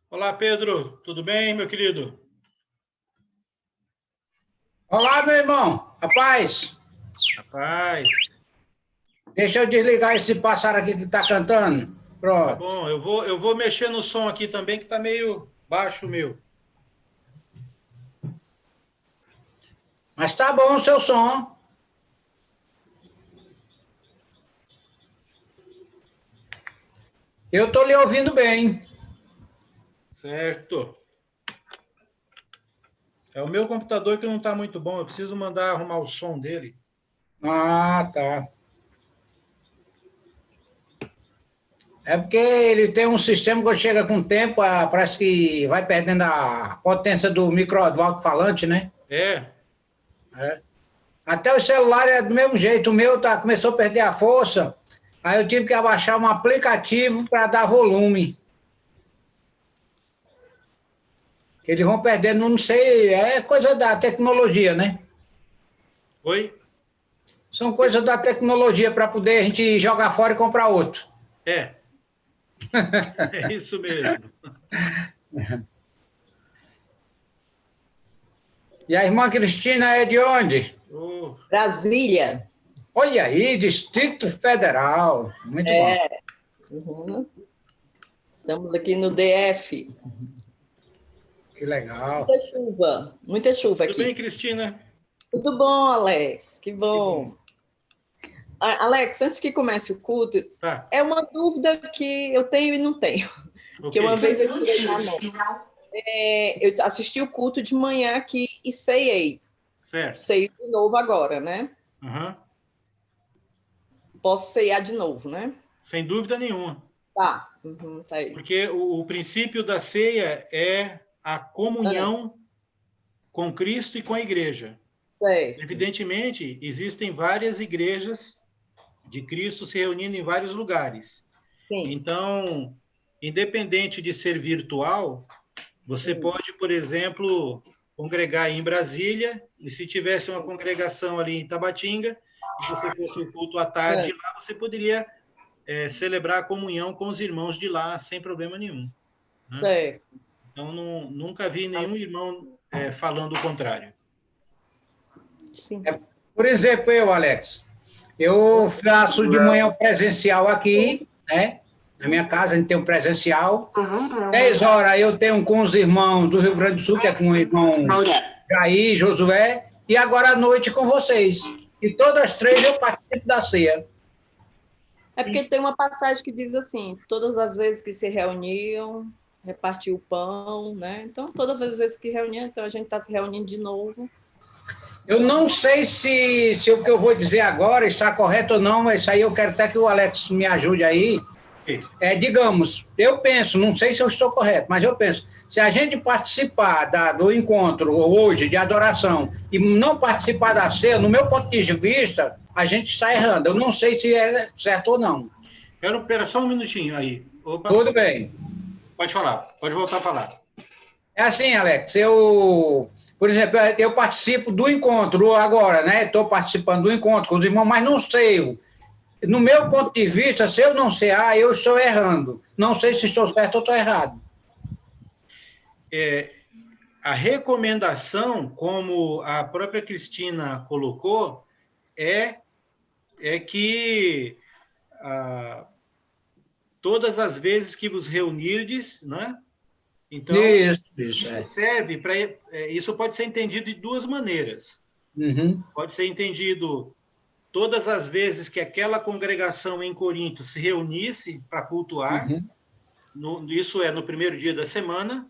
Olá, Pedro. Tudo bem, meu querido? Olá, meu irmão. Rapaz, Rapaz, deixa eu desligar esse pássaro aqui que tá cantando. tá Pronto. bom. Eu vou mexer no som aqui também, que tá meio baixo o meu. Mas tá bom o seu som. Eu tô lhe ouvindo bem. Certo. É o meu computador que não tá muito bom. Eu preciso mandar arrumar o som dele. Ah, tá. É porque ele tem um sistema que chega com o tempo, parece que vai perdendo a potência do alto-falante, né? É, É. Até o celular é do mesmo jeito. O meu começou a perder a força. Aí eu tive que abaixar um aplicativo para dar volume. Que eles vão perdendo, não sei, é coisa da tecnologia, né? oi? São coisas da tecnologia para poder a gente jogar fora e comprar outro. É, é isso mesmo. E a irmã Cristina é de onde? Oh, Brasília. Olha aí, Distrito Federal. Muito bom. Uhum. Estamos aqui no DF. Que legal. Muita chuva tudo bem, aqui. Cristina? Tudo bom, Alex? Que Que bom. bom. Alex, antes que comece o culto, Tá, é uma dúvida que eu tenho e não tenho. ok. Que uma vez eu tirei na mão. Eu assisti o culto de manhã aqui e ceiei. Certo. Ceio de novo agora, né? Aham. Posso ceiar de novo, né? Sem dúvida nenhuma. Tá. Tá Porque isso. o princípio da ceia é a comunhão com Cristo e com a igreja. Certo. Evidentemente, existem várias igrejas de Cristo se reunindo em vários lugares. Sim. Então, independente de ser virtual, você pode, por exemplo, congregar em Brasília, e se tivesse uma congregação ali em Tabatinga, e você fosse o culto à tarde lá, você poderia celebrar a comunhão com os irmãos de lá sem problema nenhum. Né? Certo. Então, nunca vi nenhum irmão falando o contrário. Sim. Por exemplo, eu, Alex, eu faço de manhã o presencial aqui, né? Na minha casa a gente tem um presencial. 10 horas eu tenho com os irmãos do Rio Grande do Sul, que é com o irmão Jair, Josué, e agora à noite com vocês. E todas as três eu participo da ceia. É porque tem uma passagem que diz assim: todas as vezes que se reuniam, repartiu o pão, né? Então, todas as vezes que reuniam, então a gente está se reunindo de novo. Eu não sei se o que eu vou dizer agora está correto ou não, mas isso aí eu quero até que o Alex me ajude aí. Digamos, eu penso, não sei se eu estou correto, mas eu penso, se a gente participar do encontro hoje de adoração e não participar da ceia, no meu ponto de vista, a gente está errando. Eu não sei se é certo ou não. Espera só um minutinho aí. Opa, Tudo bem. pode falar, pode voltar a falar. É assim, Alex, por exemplo, eu participo do encontro agora, né? Estou participando do encontro com os irmãos, mas não sei. No meu ponto de vista, se eu não sei, eu estou errando. Não sei se estou certo ou estou errado. A recomendação, como a própria Cristina colocou, é que todas as vezes que vos reunirdes, né? Então, Isso. serve para. Isso pode ser entendido de duas maneiras. Uhum. Pode ser entendido todas as vezes que aquela congregação em Corinto se reunisse para cultuar, Uhum. Isso é no primeiro dia da semana,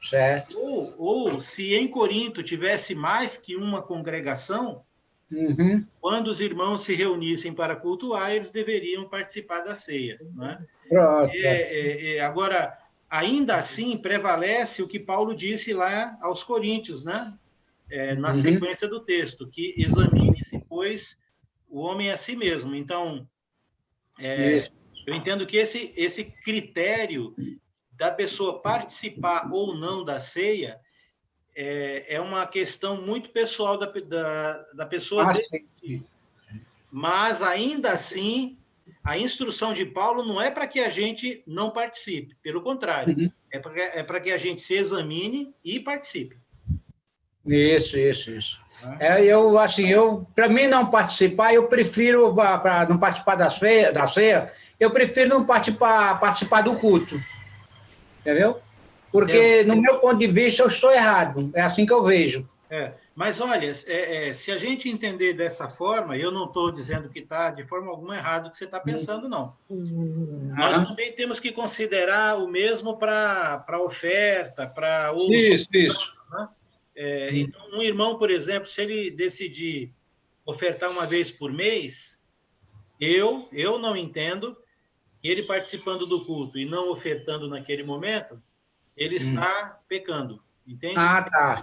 Certo. ou se em Corinto tivesse mais que uma congregação, Uhum. quando os irmãos se reunissem para cultuar, eles deveriam participar da ceia. Né? Pronto. Agora, ainda assim, prevalece o que Paulo disse lá aos Coríntios, né? Na sequência do texto, que examine-se, pois, o homem a si mesmo. Então, eu entendo que esse critério da pessoa participar ou não da ceia é uma questão muito pessoal da pessoa decidir. Sim. Mas, ainda assim, a instrução de Paulo não é para que a gente não participe, pelo contrário, é para que a gente se examine e participe. Isso. Para mim não participar, eu prefiro, para não participar da ceia, eu prefiro não participar do culto. Entendeu? Porque, no meu ponto de vista, eu estou errado. É assim que eu vejo. Mas, olha, se a gente entender dessa forma, eu não estou dizendo que está de forma alguma errado o que você está pensando, não. Nós também temos que considerar o mesmo para a oferta, para o... Isso. Né? Então, um irmão, por exemplo, se ele decidir ofertar uma vez por mês, eu não entendo que ele participando do culto e não ofertando naquele momento, ele está pecando, entende? Tá.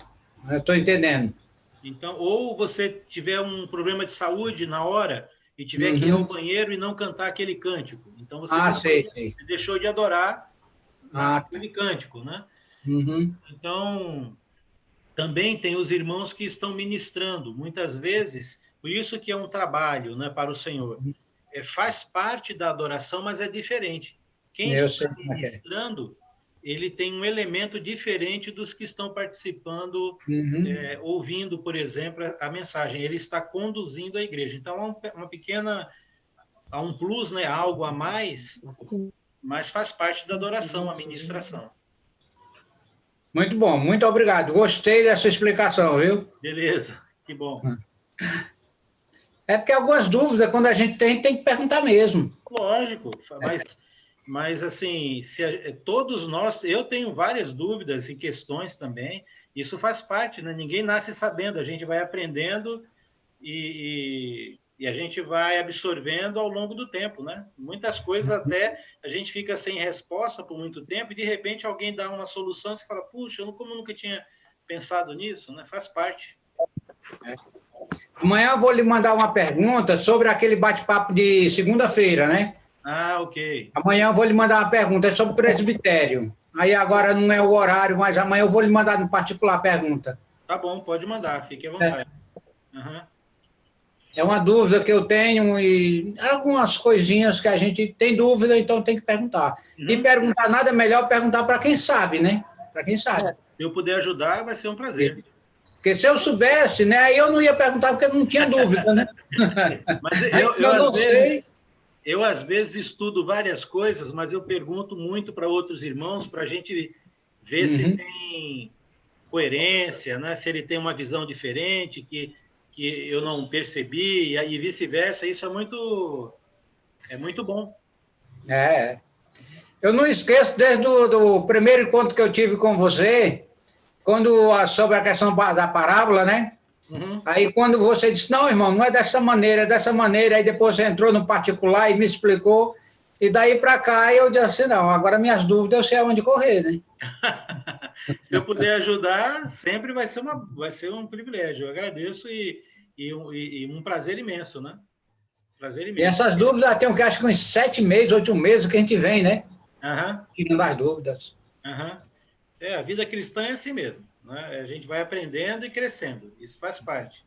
Eu estou entendendo. Então, ou você tiver um problema de saúde na hora e tiver que ir ao banheiro e não cantar aquele cântico. Então, você deixou de adorar aquele cântico, né? Então, também tem os irmãos que estão ministrando. Muitas vezes, por isso que é um trabalho, né, para o Senhor. Faz parte da adoração, mas é diferente. Quem está ministrando, ele tem um elemento diferente dos que estão participando, ouvindo, por exemplo, a mensagem. Ele está conduzindo a igreja. Então, há um plus, né, algo a mais, mas faz parte da adoração, a ministração. Muito bom, muito obrigado. Gostei dessa explicação, viu? Beleza, que bom. É porque algumas dúvidas, quando a gente tem que perguntar mesmo. Lógico, mas assim, todos nós, eu tenho várias dúvidas e questões também, isso faz parte, né? Ninguém nasce sabendo, a gente vai aprendendo e a gente vai absorvendo ao longo do tempo, né? Muitas coisas até a gente fica sem resposta por muito tempo e de repente alguém dá uma solução e você fala, puxa, como eu nunca tinha pensado nisso, né? Faz parte. Amanhã eu vou lhe mandar uma pergunta sobre aquele bate-papo de segunda-feira, né? Ok. Amanhã eu vou lhe mandar uma pergunta sobre o presbitério. Aí agora não é o horário, mas amanhã eu vou lhe mandar no particular a pergunta. Tá bom, pode mandar, fique à vontade. É uma dúvida que eu tenho e algumas coisinhas que a gente tem dúvida, então tem que perguntar. E perguntar nada é melhor perguntar para quem sabe, né? Para quem sabe. Se eu puder ajudar, vai ser um prazer. Porque se eu soubesse, né, aí eu não ia perguntar porque não tinha dúvida, né? Mas eu às vezes estudo várias coisas, mas eu pergunto muito para outros irmãos para a gente ver se tem coerência, né? Se ele tem uma visão diferente, que eu não percebi, e aí vice-versa. Isso é muito bom. Eu não esqueço desde o primeiro encontro que eu tive com você, sobre a questão da parábola, né? Aí quando você disse, não, irmão, não é dessa maneira, aí depois você entrou no particular e me explicou, e daí para cá eu disse assim, não, agora minhas dúvidas eu sei aonde correr, né? Se eu puder ajudar, sempre vai ser um privilégio. Eu agradeço e um prazer imenso, né? Prazer imenso. E essas dúvidas tem acho que uns 7 meses, 8 meses que a gente vem, né? Tirando as dúvidas. A vida cristã é assim mesmo, né? A gente vai aprendendo e crescendo. Isso faz parte.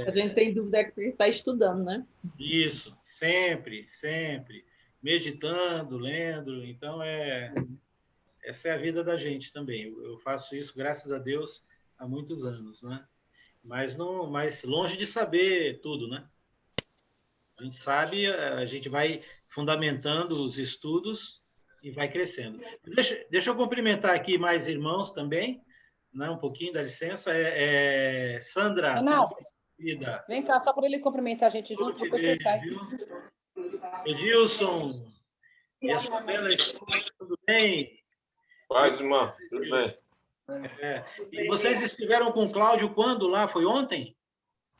A gente tem dúvida que está estudando, né? Isso, sempre. Meditando, lendo. Então, essa é a vida da gente também. Eu faço isso, graças a Deus, há muitos anos, né? Mas longe de saber tudo, né? A gente sabe, a gente vai fundamentando os estudos e vai crescendo. Deixa eu cumprimentar aqui mais irmãos também, né? Um pouquinho, dá licença. Sandra. Renato, vem cá, só para ele cumprimentar a gente junto, depois você sai. Edilson, e a sua bela esposa, tudo bem? Paz, irmão, tudo bem. E vocês estiveram com o Cláudio quando lá? Foi ontem?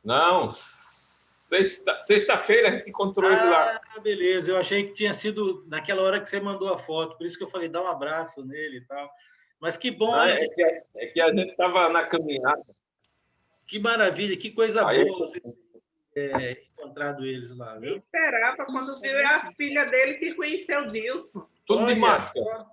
Não, sexta-feira a gente encontrou ele lá. Beleza. Eu achei que tinha sido naquela hora que você mandou a foto, por isso que eu falei, dá um abraço nele e tal. Mas que bom. É que a gente estava na caminhada. Que maravilha, que coisa boa você ter encontrado eles lá, viu? Esperava quando viu a filha dele que conheceu o Dilson. Tudo de máscara.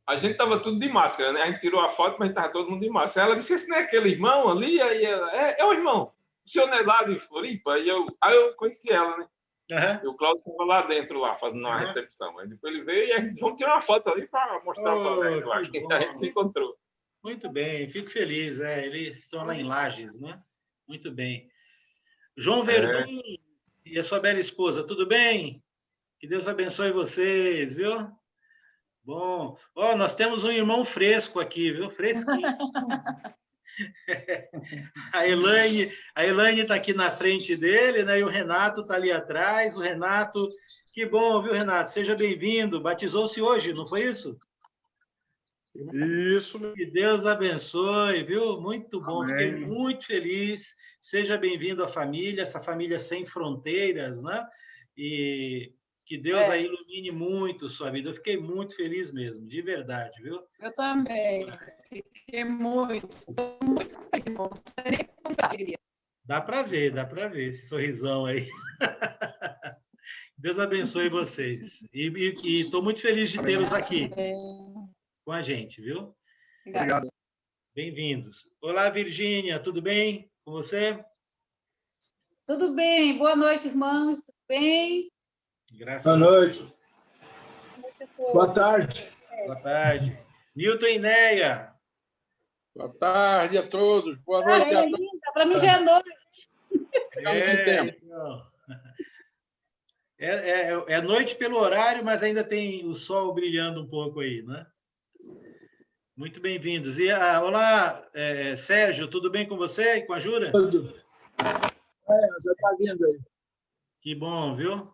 A gente estava tudo de máscara, né? A gente tirou a foto, mas estava todo mundo de máscara. Ela disse, esse não é aquele irmão ali? Aí ela, é o irmão. O senhor não é lá de Floripa? Aí eu conheci ela, né? E o Cláudio estava lá dentro, lá, fazendo uma recepção. Aí depois ele veio e a gente vamos tirar uma foto ali para mostrar para o Alex lá, que a gente se encontrou. Muito bem, fico feliz. Eles estão lá em Lages, né? Muito bem. João Verdun e a sua bela esposa, tudo bem? Que Deus abençoe vocês, viu? Bom. Nós temos um irmão fresco aqui, viu? Fresquinho. A Elaine está aqui na frente dele, né? E o Renato está ali atrás. O Renato, que bom, viu, Renato? Seja bem-vindo. Batizou-se hoje, não foi isso? Isso. Que Deus abençoe, viu? Muito bom. Amém. Fiquei muito feliz. Seja bem-vindo à família, essa família sem fronteiras, né? E que Deus aí ilumine muito sua vida. Eu fiquei muito feliz mesmo, de verdade, viu? Eu também. Fiquei muito feliz, irmão. Dá para ver esse sorrisão aí. Deus abençoe vocês. E estou muito feliz de tê-los aqui com a gente, viu? Obrigado. Bem-vindos. Olá, Virgínia, tudo bem com você? Tudo bem. Boa noite, irmãos. Tudo bem? Graças Boa noite. Boa tarde. Boa tarde. Nilton e Neia. Boa tarde a todos. Boa noite a todos. Para mim já é noite. Então. É noite pelo horário, mas ainda tem o sol brilhando um pouco aí, né? Muito bem-vindos. E olá, Sérgio, tudo bem com você e com a Jura? Tudo. Já está vindo aí. Que bom, viu?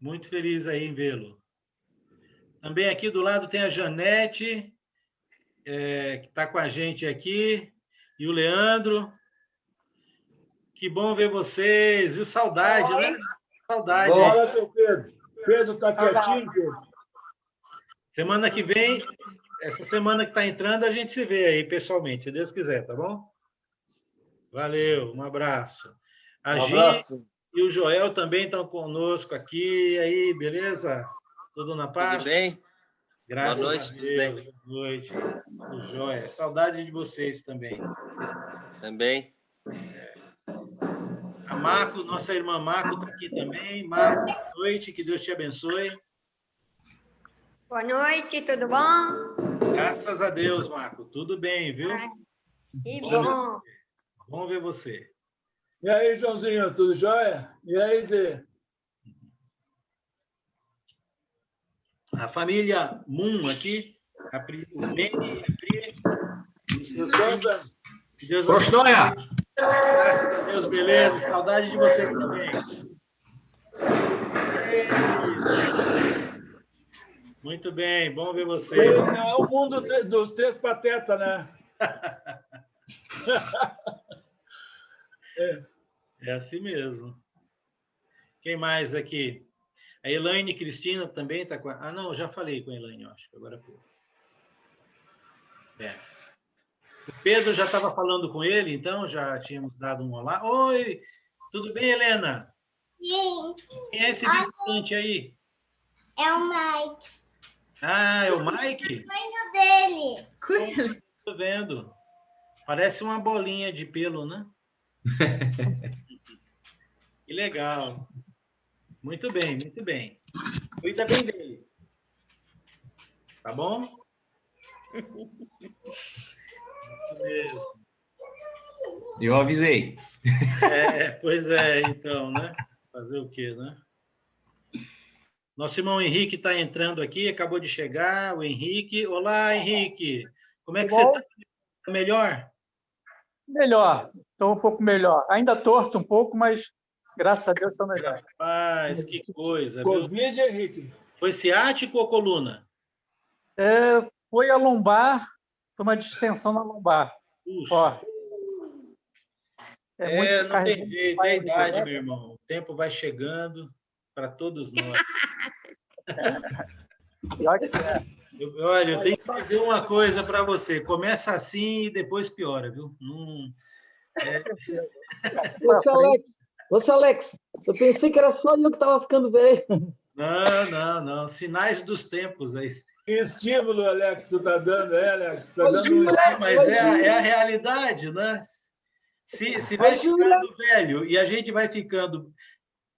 Muito feliz aí em vê-lo. Também aqui do lado tem a Janete, que está com a gente aqui, e o Leandro. Que bom ver vocês, viu? Saudade, né? Saudade. Olha, seu Pedro. Pedro está quietinho, Pedro. Semana que vem, essa semana que está entrando, a gente se vê aí pessoalmente, se Deus quiser, tá bom? Valeu, um abraço. A Gi e o Joel também estão conosco aqui. E aí, beleza? Tudo na paz? Tudo bem? Graças Boa noite, a Deus. tudo bem? Boa noite. Tudo jóia. Saudade de vocês também. Também. A Marco, nossa irmã Marco está aqui também. Marco, boa noite, que Deus te abençoe. Boa noite, tudo bom? Graças a Deus, Marco. Tudo bem, viu? Que bom. Bom ver você. E aí, Joãozinho, tudo jóia? E aí, Zé? A família Moon aqui, o Mene, a Pri, os seus filhos. Deus Gostóia! Graças a Deus, beleza. Saudade de vocês também. Muito bem, bom ver vocês. É o mundo dos três patetas, né? É assim mesmo. Quem mais aqui? A Elaine Cristina também está com... Ah, não, já falei com a Elaine, eu acho, agora pouco. O Pedro já estava falando com ele, então já tínhamos dado um olá. Oi, tudo bem, Helena? Sim. Quem é esse visitante aí? É o Mike. Ah, é o Mike? O dele. Estou vendo. Parece uma bolinha de pelo, né? Que legal. Muito bem, muito bem. Cuida bem dele. Tá bom? Isso mesmo. Eu avisei. Pois é, então, né? Fazer o quê, né? Nosso irmão Henrique está entrando aqui, acabou de chegar, o Henrique. Olá, Henrique. Como é que você está? Tá melhor? Melhor, estou um pouco melhor. Ainda torto um pouco, mas graças a Deus estou melhor. Rapaz, que coisa. Covid, viu? Henrique? Foi ciático ou coluna? Foi a lombar, foi uma distensão na lombar. Puxa. Muito não tem jeito, é a idade, meu irmão. O tempo vai chegando para todos nós. Olha, eu tenho que dizer uma coisa para você. Começa assim e depois piora, viu? Você, Alex, eu pensei que era só eu que estava ficando velho. Não. Sinais dos tempos aí. Que estímulo, Alex, tu tá dando, Alex? Tá dando mas é a realidade, né? Se vai ficando velho e a gente vai ficando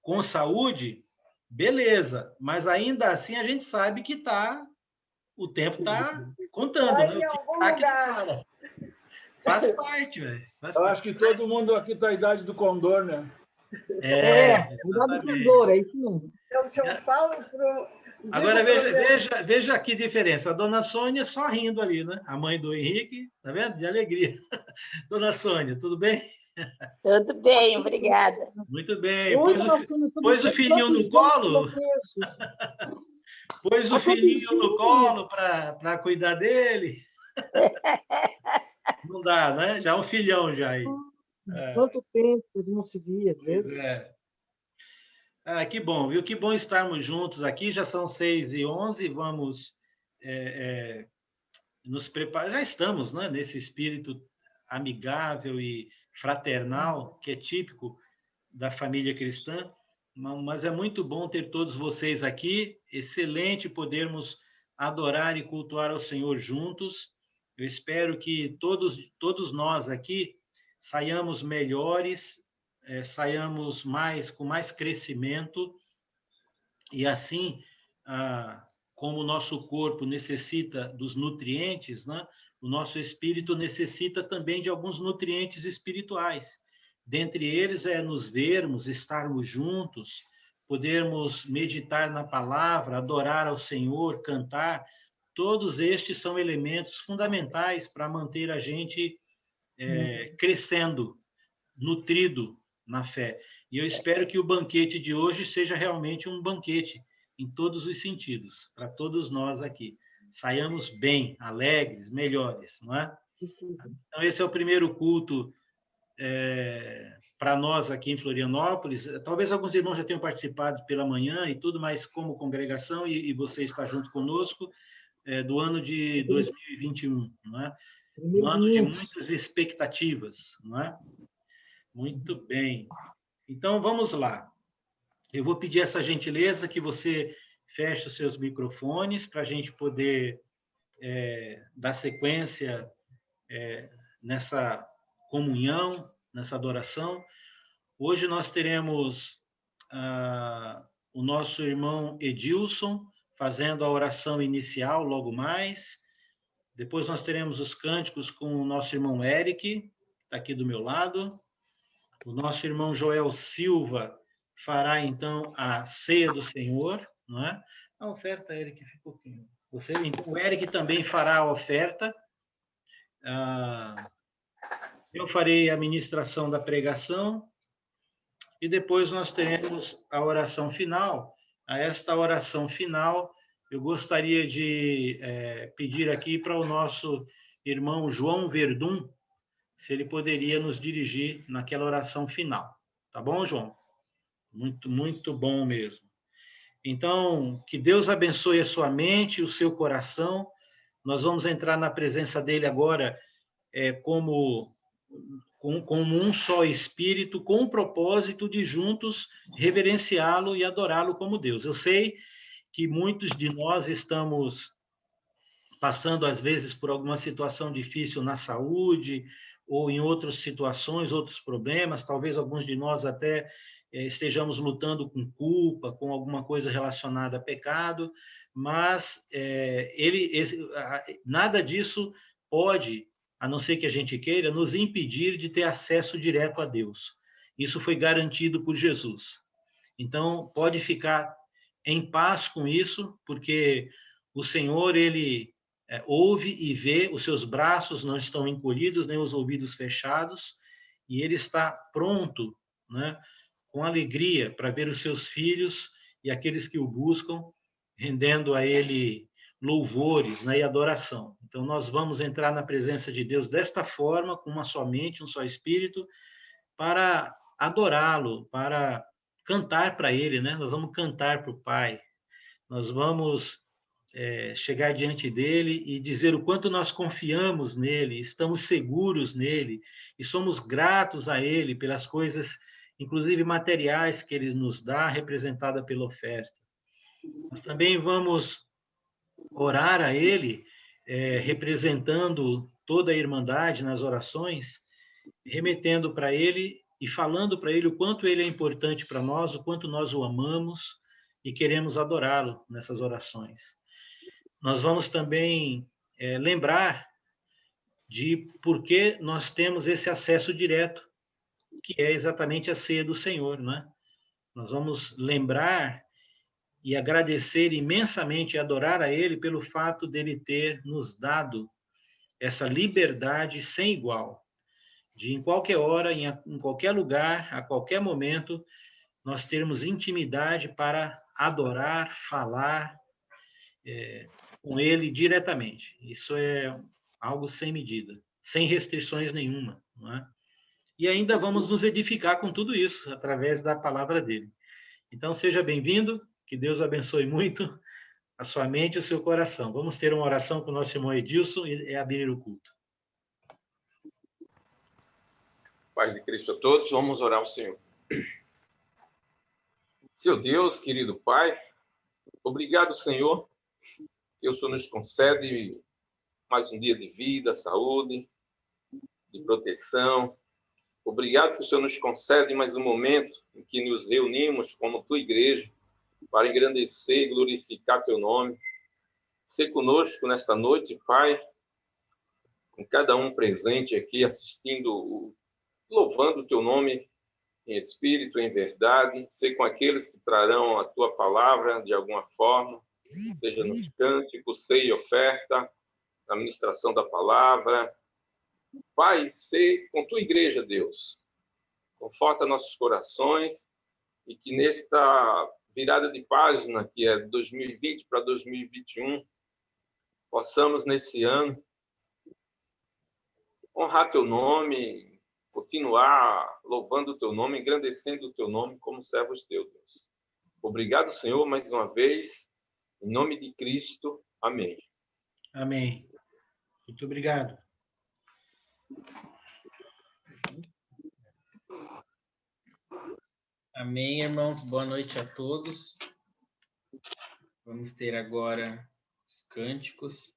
com saúde, beleza, mas ainda assim a gente sabe que o tempo está contando, né? Em algum lugar. Faz parte, velho. Eu acho que todo mundo aqui está a idade do condor, né? Idade do condor, é isso mesmo. Eu falo pro... Agora, veja que diferença. A dona Sônia só rindo ali, né? A mãe do Henrique, tá vendo? De alegria. Dona Sônia, tudo bem? Tudo bem, obrigada. Muito bem. Pôs o filhinho no colo? Pôs o filhinho no colo para cuidar dele? Não dá, né? Já é um filhão já aí. Quanto tempo que não se via, pois é. Que bom, viu? Que bom estarmos juntos aqui. Já são 6h11, vamos nos preparar. Já estamos, né, nesse espírito amigável e fraternal, que é típico da família cristã, mas é muito bom ter todos vocês aqui. Excelente podermos adorar e cultuar ao Senhor juntos. Eu espero que todos nós aqui saiamos melhores, saiamos com mais crescimento, e assim, como o nosso corpo necessita dos nutrientes, né, o nosso espírito necessita também de alguns nutrientes espirituais. Dentre eles nos vermos, estarmos juntos, podermos meditar na palavra, adorar ao Senhor, cantar. Todos estes são elementos fundamentais para manter a gente crescendo, nutrido na fé. E eu espero que o banquete de hoje seja realmente um banquete em todos os sentidos, para todos nós aqui. Saiamos bem, alegres, melhores, não é? Então, esse é o primeiro culto para nós aqui em Florianópolis. Talvez alguns irmãos já tenham participado pela manhã e tudo, mas como congregação, e você está junto conosco, do ano de 2021, não é? Um ano de muitas expectativas, não é? Muito bem. Então, vamos lá. Eu vou pedir essa gentileza que você feche os seus microfones para a gente poder dar sequência nessa comunhão, nessa adoração. Hoje nós teremos o nosso irmão Edilson fazendo a oração inicial logo mais. Depois nós teremos os cânticos com o nosso irmão Eric, que está aqui do meu lado. O nosso irmão Joel Silva fará, então, a ceia do Senhor, não é? A oferta, Eric, fica um pouquinho. Então, o Eric também fará a oferta. Eu farei a ministração da pregação. E depois nós teremos a oração final. A esta oração final, eu gostaria de pedir aqui para o nosso irmão João Verdun, se ele poderia nos dirigir naquela oração final. Tá bom, João? Muito, muito bom mesmo. Então, que Deus abençoe a sua mente e o seu coração. Nós vamos entrar na presença dele agora como um só Espírito, com o propósito de juntos reverenciá-lo e adorá-lo como Deus. Eu sei que muitos de nós estamos passando, às vezes, por alguma situação difícil na saúde, ou em outras situações, outros problemas. Talvez alguns de nós até estejamos lutando com culpa, com alguma coisa relacionada a pecado, mas nada disso pode, a não ser que a gente queira, nos impedir de ter acesso direto a Deus. Isso foi garantido por Jesus. Então, pode ficar em paz com isso, porque o Senhor, ele ouve e vê, os seus braços não estão encolhidos, nem os ouvidos fechados, e ele está pronto, né, com alegria para ver os seus filhos e aqueles que o buscam, rendendo a ele louvores, né, e adoração. Então, nós vamos entrar na presença de Deus desta forma, com uma só mente, um só espírito, para adorá-lo, para cantar para ele, né? Nós vamos cantar para o Pai. Nós vamos chegar diante dele e dizer o quanto nós confiamos nele, estamos seguros nele e somos gratos a ele pelas coisas, inclusive materiais, que ele nos dá, representada pela oferta. Nós também vamos orar a ele, representando toda a Irmandade nas orações, remetendo para ele e falando para ele o quanto ele é importante para nós, o quanto nós o amamos e queremos adorá-lo nessas orações. Nós vamos também lembrar de por que nós temos esse acesso direto, que é exatamente a ceia do Senhor, né? Nós vamos lembrar e agradecer imensamente e adorar a Ele pelo fato dele ter nos dado essa liberdade sem igual, de em qualquer hora, em qualquer lugar, a qualquer momento, nós termos intimidade para adorar, falar com Ele diretamente. Isso é algo sem medida, sem restrições nenhuma, não é? E ainda vamos nos edificar com tudo isso, através da palavra dele. Então, seja bem-vindo, que Deus abençoe muito a sua mente e o seu coração. Vamos ter uma oração com o nosso irmão Edilson e abrir o culto. Paz de Cristo a todos, vamos orar ao Senhor. Seu Deus, querido Pai, obrigado, Senhor, que o Senhor nos concede mais um dia de vida, saúde, de proteção. Obrigado que o Senhor nos concede mais um momento em que nos reunimos como tua igreja para engrandecer e glorificar teu nome. Ser conosco nesta noite, Pai, com cada um presente aqui assistindo, louvando o teu nome em espírito, em verdade. Ser com aqueles que trarão a tua palavra de alguma forma, seja nos cânticos, ceia e oferta, na ministração da palavra. Pai, ser com tua igreja, Deus. Conforta nossos corações e que nesta virada de página, que é 2020 para 2021, possamos nesse ano honrar teu nome, continuar louvando o teu nome, engrandecendo o teu nome como servos teus, Deus. Obrigado, Senhor, mais uma vez. Em nome de Cristo. Amém. Amém. Muito obrigado. Amém, irmãos. Boa noite a todos. Vamos ter agora os cânticos.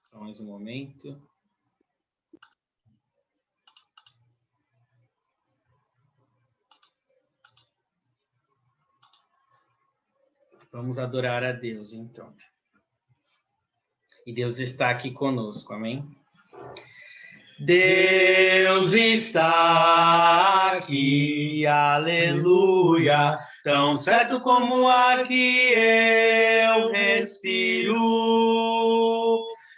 Só mais um momento. Vamos adorar a Deus, então. E Deus está aqui conosco, amém? Deus está aqui, aleluia, tão certo como o ar que eu respiro,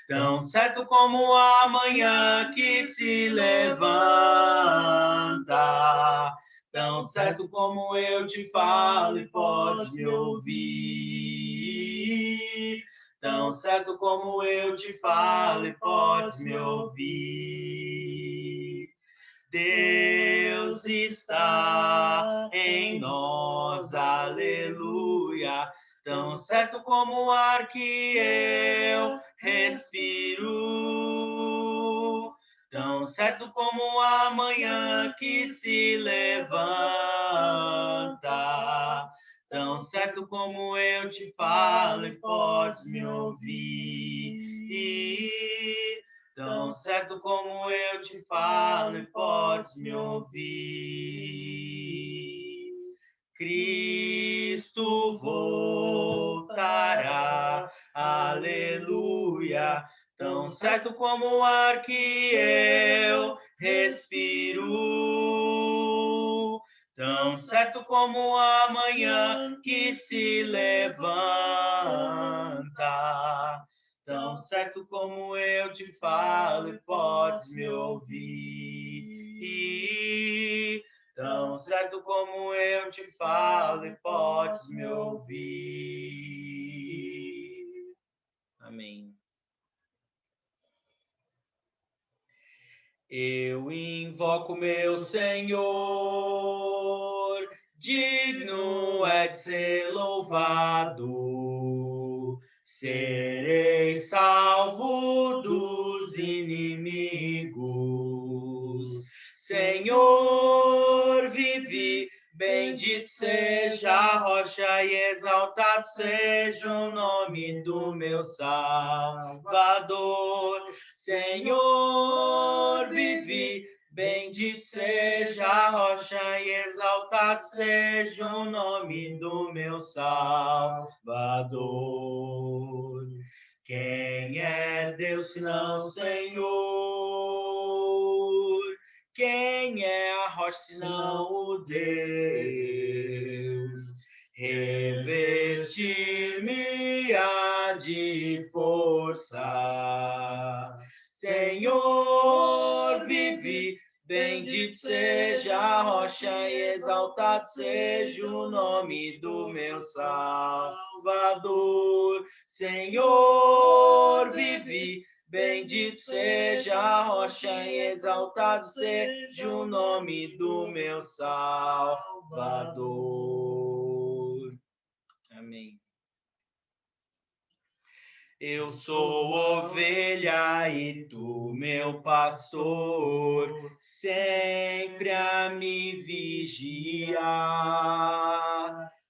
tão certo como a manhã que se levanta, tão certo como eu te falo e pode me ouvir. Tão certo como eu te falo e pode me ouvir. Deus está em nós, aleluia. Tão certo como o ar que eu respiro. Tão certo como a manhã que se levanta, tão certo como eu te falo e podes me ouvir. Tão certo como eu te falo e podes me ouvir. Cristo voltará, aleluia. Tão certo como o ar que eu respiro, tão certo como a manhã que se levanta, tão certo como eu te falo e podes me ouvir. Tão certo como eu te falo e podes me ouvir. Amém. Eu invoco meu Senhor, digno é de ser louvado. Serei salvo dos inimigos. Senhor, vivi Bendito seja a rocha e exaltado seja o nome do meu Salvador. Senhor, vive. Bendito seja a rocha e exaltado seja o nome do meu Salvador. Quem é Deus senão o Senhor? Quem é a rocha senão o Deus? Revestir-me-á de força. Senhor, vive. Bendito seja a rocha e exaltado seja o nome do meu Salvador. Senhor, vive. Bendito seja a rocha e exaltado seja o nome do meu Salvador. Amém. Eu sou ovelha e tu, meu pastor, sempre a me vigiar.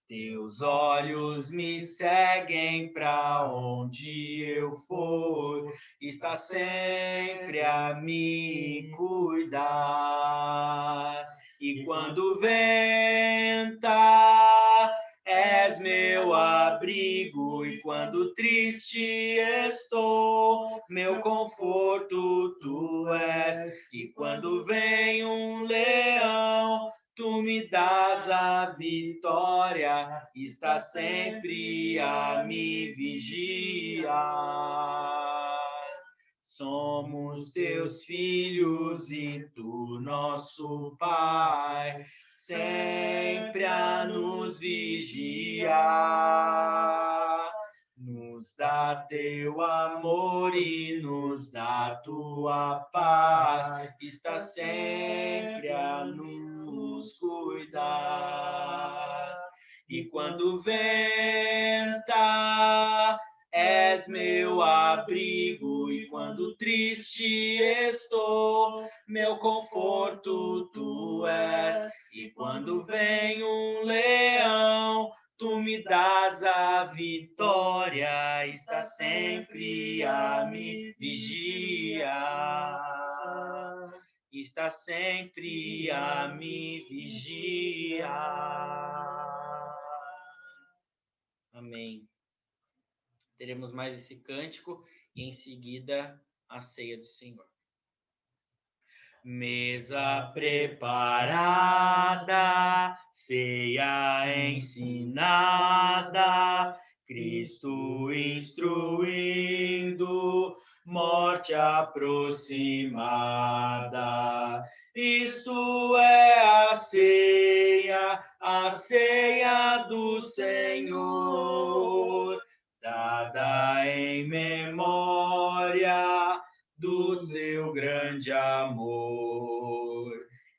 Teus olhos me seguem para onde eu for, está sempre a me cuidar. E quando venta, és meu abrigo, e quando triste estou, meu conforto tu és. E quando vem um leão, tu me dás a vitória, está sempre a me vigiar. Somos teus filhos e tu, nosso Pai, sempre a nos vigiar. Nos dá teu amor e nos dá tua paz, está sempre a nos cuidar. E quando venta, és meu abrigo, e quando triste estou, meu conforto tu és. E quando vem um leão, tu me dás a vitória, está sempre a me vigiar. Está sempre a me vigiar. Amém. Teremos mais esse cântico e em seguida a ceia do Senhor. Mesa preparada, ceia ensinada, Cristo instruindo, morte aproximada. Isto é a ceia do Senhor, dada em memória do seu grande amor.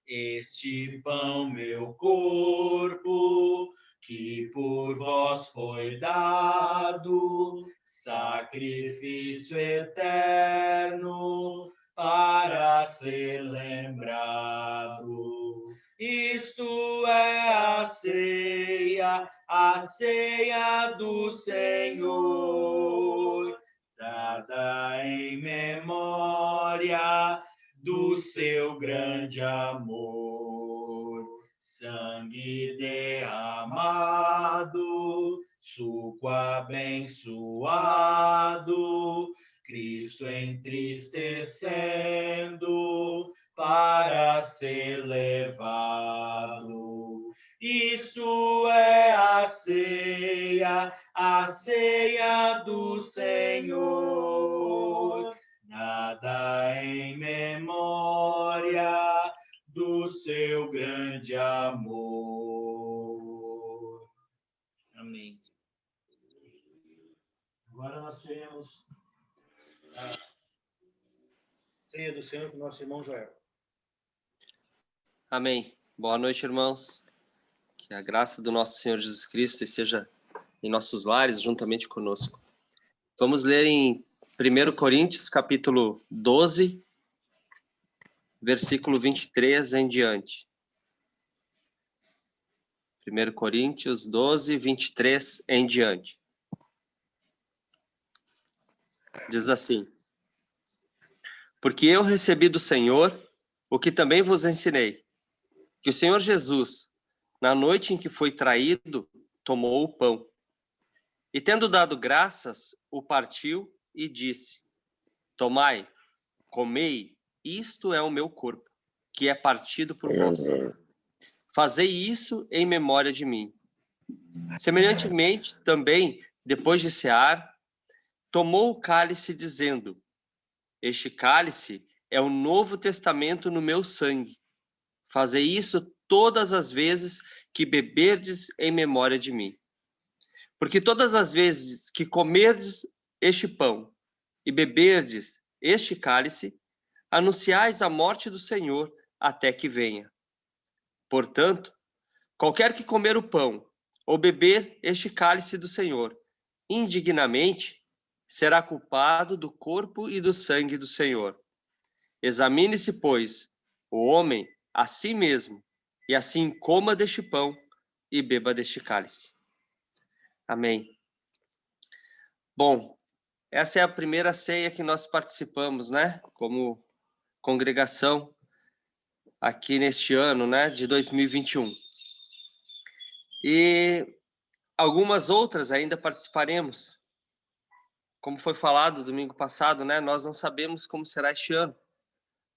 Este pão, meu corpo, que por vós foi dado, sacrifício eterno para ser lembrado. Isto é a ceia do Senhor, dada em memória do seu grande amor. Sangue derramado, suco abençoado, Cristo entristecendo para ser levado. Isso é a ceia do Senhor, dada em memória do seu grande amor. Amém. Agora nós teremos a ceia do Senhor com o nosso irmão Joel. Amém. Boa noite, irmãos. Que a graça do nosso Senhor Jesus Cristo esteja em nossos lares, juntamente conosco. Vamos ler em 1 Coríntios, capítulo 12, versículo 23 em diante. 1 Coríntios 12, 23 em diante. Diz assim: porque eu recebi do Senhor o que também vos ensinei, que o Senhor Jesus, na noite em que foi traído, tomou o pão, e tendo dado graças, o partiu e disse: tomai, comei, isto é o meu corpo, que é partido por vós. Fazei isso em memória de mim. Semelhantemente, também, depois de cear, tomou o cálice, dizendo: este cálice é o novo testamento no meu sangue. Fazei isso todas as vezes que beberdes em memória de mim. Porque todas as vezes que comerdes este pão e beberdes este cálice, anunciais a morte do Senhor até que venha. Portanto, qualquer que comer o pão ou beber este cálice do Senhor indignamente, será culpado do corpo e do sangue do Senhor. Examine-se, pois, o homem a si mesmo, e assim coma deste pão e beba deste cálice. Amém. Bom, essa é a primeira ceia que nós participamos, né? Como congregação, aqui neste ano, né? De 2021. E algumas outras ainda participaremos. Como foi falado domingo passado, né? Nós não sabemos como será este ano,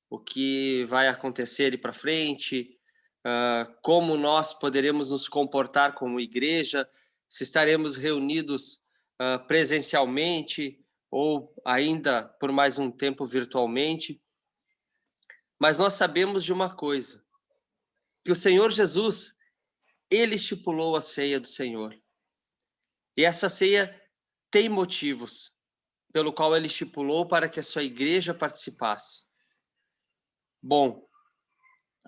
o que vai acontecer ali para frente, como nós poderemos nos comportar como igreja, se estaremos reunidos presencialmente ou ainda por mais um tempo virtualmente. Mas nós sabemos de uma coisa, que o Senhor Jesus, ele estipulou a ceia do Senhor. E essa ceia tem motivos pelo qual ele estipulou para que a sua igreja participasse. Bom,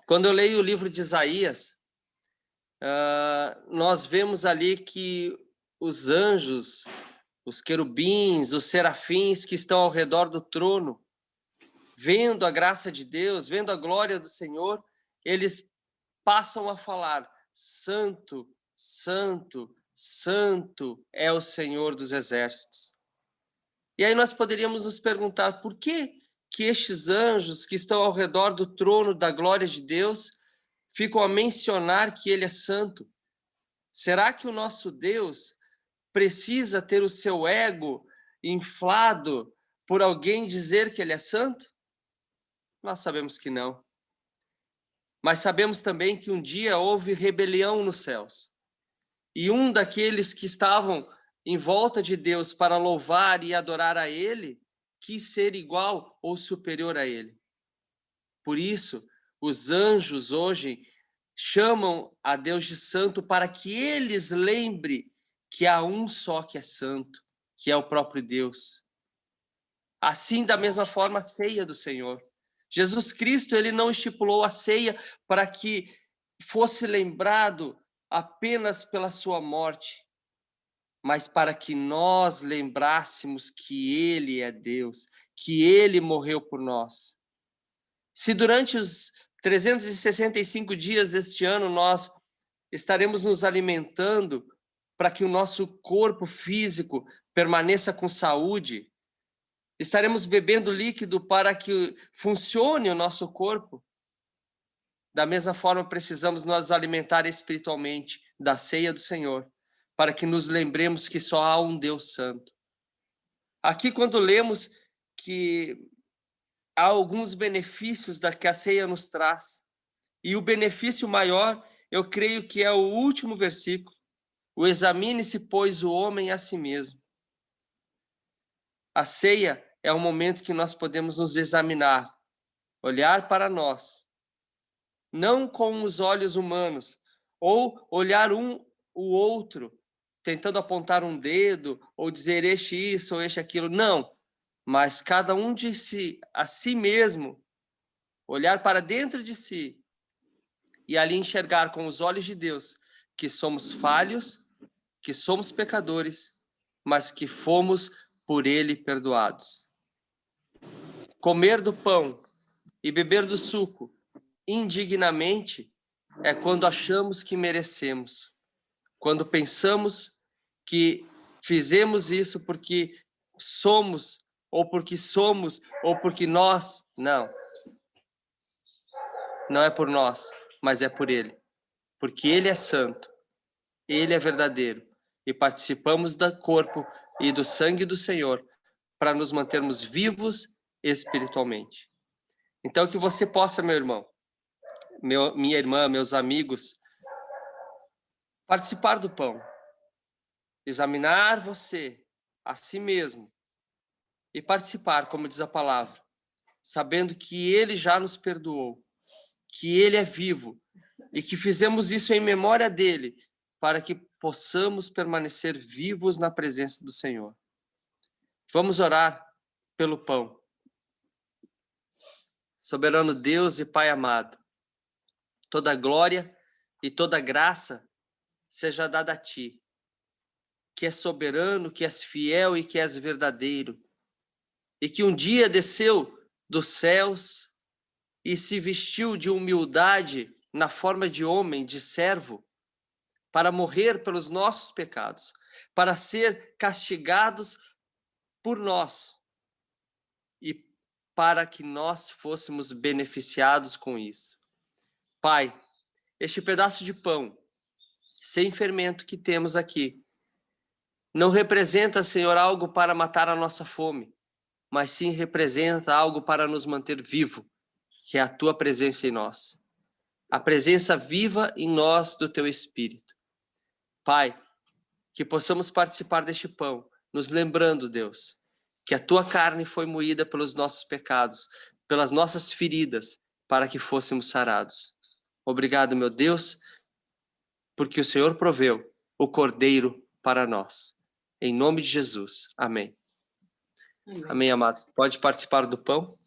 quando eu leio o livro de Isaías, nós vemos ali que os anjos, os querubins, os serafins que estão ao redor do trono, vendo a graça de Deus, vendo a glória do Senhor, eles passam a falar: Santo, Santo, Santo é o Senhor dos exércitos. E aí nós poderíamos nos perguntar por que estes anjos que estão ao redor do trono da glória de Deus ficam a mencionar que ele é santo. Será que o nosso Deus precisa ter o seu ego inflado por alguém dizer que ele é santo? Nós sabemos que não. Mas sabemos também que um dia houve rebelião nos céus. E um daqueles que estavam em volta de Deus para louvar e adorar a ele, quis ser igual ou superior a ele. Por isso, os anjos hoje chamam a Deus de santo para que eles lembrem que há um só que é santo, que é o próprio Deus. Assim, da mesma forma, a ceia do Senhor. Jesus Cristo, ele não estipulou a ceia para que fosse lembrado apenas pela sua morte, mas para que nós lembrássemos que ele é Deus, que ele morreu por nós. Se durante os 365 dias deste ano nós estaremos nos alimentando para que o nosso corpo físico permaneça com saúde, estaremos bebendo líquido para que funcione o nosso corpo, da mesma forma precisamos nos alimentar espiritualmente da ceia do Senhor, para que nos lembremos que só há um Deus santo. Aqui, quando lemos que há alguns benefícios que a ceia nos traz, e o benefício maior, eu creio que é o último versículo: o examine-se, pois, o homem a si mesmo. A ceia é o momento que nós podemos nos examinar, olhar para nós, não com os olhos humanos, ou olhar o outro, tentando apontar um dedo, ou dizer este isso, ou este aquilo. Não, mas cada um de si, a si mesmo, olhar para dentro de si, e ali enxergar com os olhos de Deus que somos falhos, que somos pecadores, mas que fomos por ele perdoados. Comer do pão e beber do suco indignamente é quando achamos que merecemos, quando pensamos que fizemos isso porque somos, ou porque nós. Não. Não é por nós, mas é por Ele. Porque Ele é santo, Ele é verdadeiro, e participamos do corpo e do sangue do Senhor para nos mantermos vivos espiritualmente. Então, que você possa, meu irmão, minha irmã, meus amigos, participar do pão, examinar você, a si mesmo, e participar, como diz a palavra, sabendo que Ele já nos perdoou, que Ele é vivo, e que fizemos isso em memória dEle, para que possamos permanecer vivos na presença do Senhor. Vamos orar pelo pão. Soberano Deus e Pai amado, toda glória e toda graça seja dada a Ti, que és soberano, que és fiel e que és verdadeiro, e que um dia desceu dos céus e se vestiu de humildade na forma de homem, de servo, para morrer pelos nossos pecados, para ser castigados por nós e para que nós fôssemos beneficiados com isso. Pai, este pedaço de pão sem fermento que temos aqui não representa, Senhor, algo para matar a nossa fome, mas sim representa algo para nos manter vivo, que é a Tua presença em nós. A presença viva em nós do Teu Espírito. Pai, que possamos participar deste pão, nos lembrando, Deus, que a Tua carne foi moída pelos nossos pecados, pelas nossas feridas, para que fôssemos sarados. Obrigado, meu Deus, porque o Senhor proveu o Cordeiro para nós. Em nome de Jesus. Amém. Amém, amém, amados. Pode participar do pão?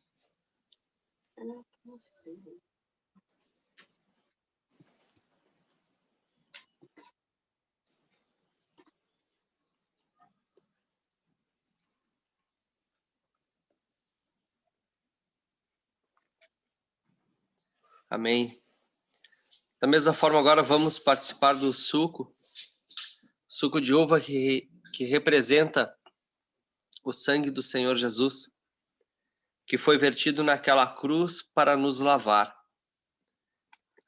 Amém. Da mesma forma, agora vamos participar do suco de uva que representa o sangue do Senhor Jesus, que foi vertido naquela cruz para nos lavar.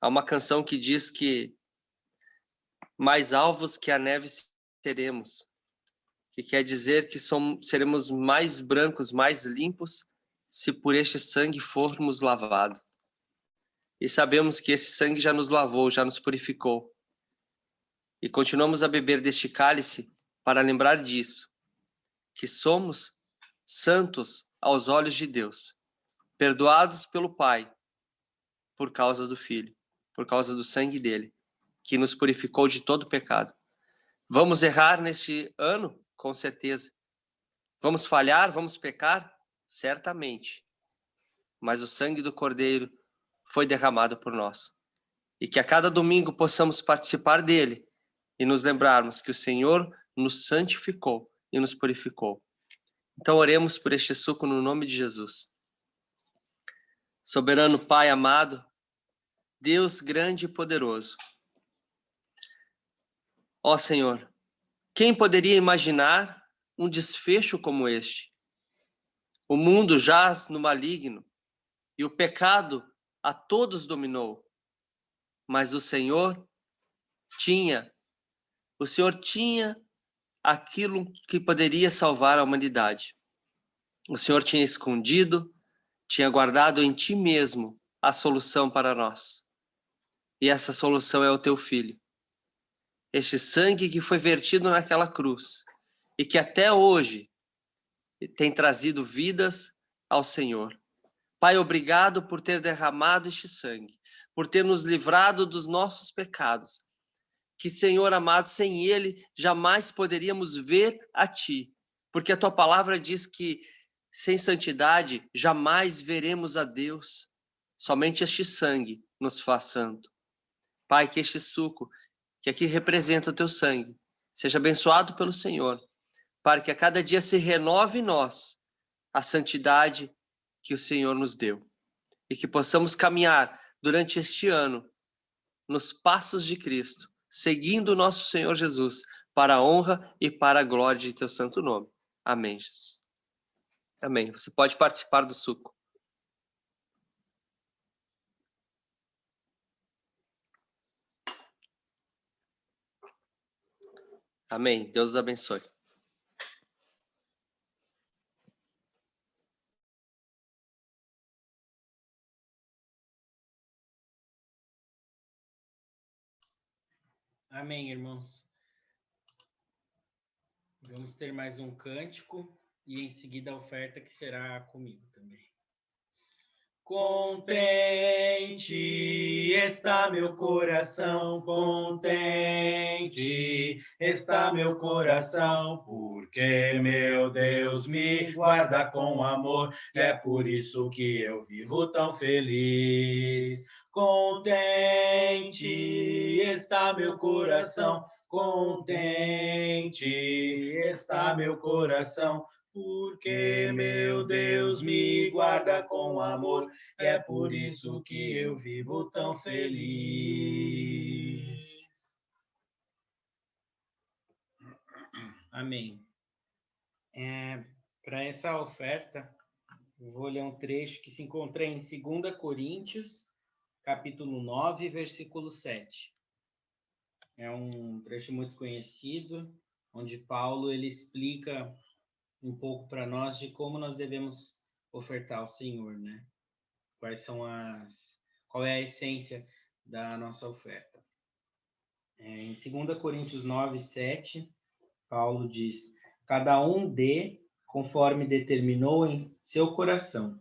Há uma canção que diz que mais alvos que a neve seremos, que quer dizer que seremos mais brancos, mais limpos, se por este sangue formos lavados. E sabemos que esse sangue já nos lavou, já nos purificou. E continuamos a beber deste cálice para lembrar disso, que somos santos aos olhos de Deus, perdoados pelo Pai, por causa do Filho, por causa do sangue dele, que nos purificou de todo pecado. Vamos errar neste ano? Com certeza. Vamos falhar? Vamos pecar? Certamente. Mas o sangue do Cordeiro foi derramado por nós. E que a cada domingo possamos participar dele e nos lembrarmos que o Senhor nos santificou e nos purificou. Então oremos por este suco no nome de Jesus. Soberano Pai amado, Deus grande e poderoso. Ó Senhor, quem poderia imaginar um desfecho como este? O mundo jaz no maligno e o pecado a todos dominou. Mas o Senhor tinha aquilo que poderia salvar a humanidade. O Senhor tinha escondido, tinha guardado em Ti mesmo a solução para nós. E essa solução é o Teu Filho. Este sangue que foi vertido naquela cruz e que até hoje tem trazido vidas ao Senhor. Pai, obrigado por ter derramado este sangue, por ter nos livrado dos nossos pecados. Que, Senhor amado, sem ele jamais poderíamos ver a Ti, porque a Tua palavra diz que sem santidade jamais veremos a Deus. Somente este sangue nos faz santo. Pai, que este suco, que aqui representa o Teu sangue, seja abençoado pelo Senhor, para que a cada dia se renove em nós a santidade que o Senhor nos deu. E que possamos caminhar durante este ano nos passos de Cristo, seguindo o nosso Senhor Jesus, para a honra e para a glória de teu santo nome. Amém, Jesus. Amém. Você pode participar do suco. Amém. Deus os abençoe. Amém, irmãos. Vamos ter mais um cântico e em seguida a oferta que será comigo também. Contente está meu coração, contente está meu coração, porque meu Deus me guarda com amor, é por isso que eu vivo tão feliz. Contente está meu coração, contente está meu coração, porque meu Deus me guarda com amor, é por isso que eu vivo tão feliz. Amém. Para essa oferta, eu vou ler um trecho que se encontra em 2 Coríntios, capítulo 9, versículo 7. É um trecho muito conhecido, onde Paulo ele explica um pouco para nós de como nós devemos ofertar ao Senhor, né? Qual é a essência da nossa oferta. Em 2 Coríntios 9, 7, Paulo diz: cada um dê conforme determinou em seu coração,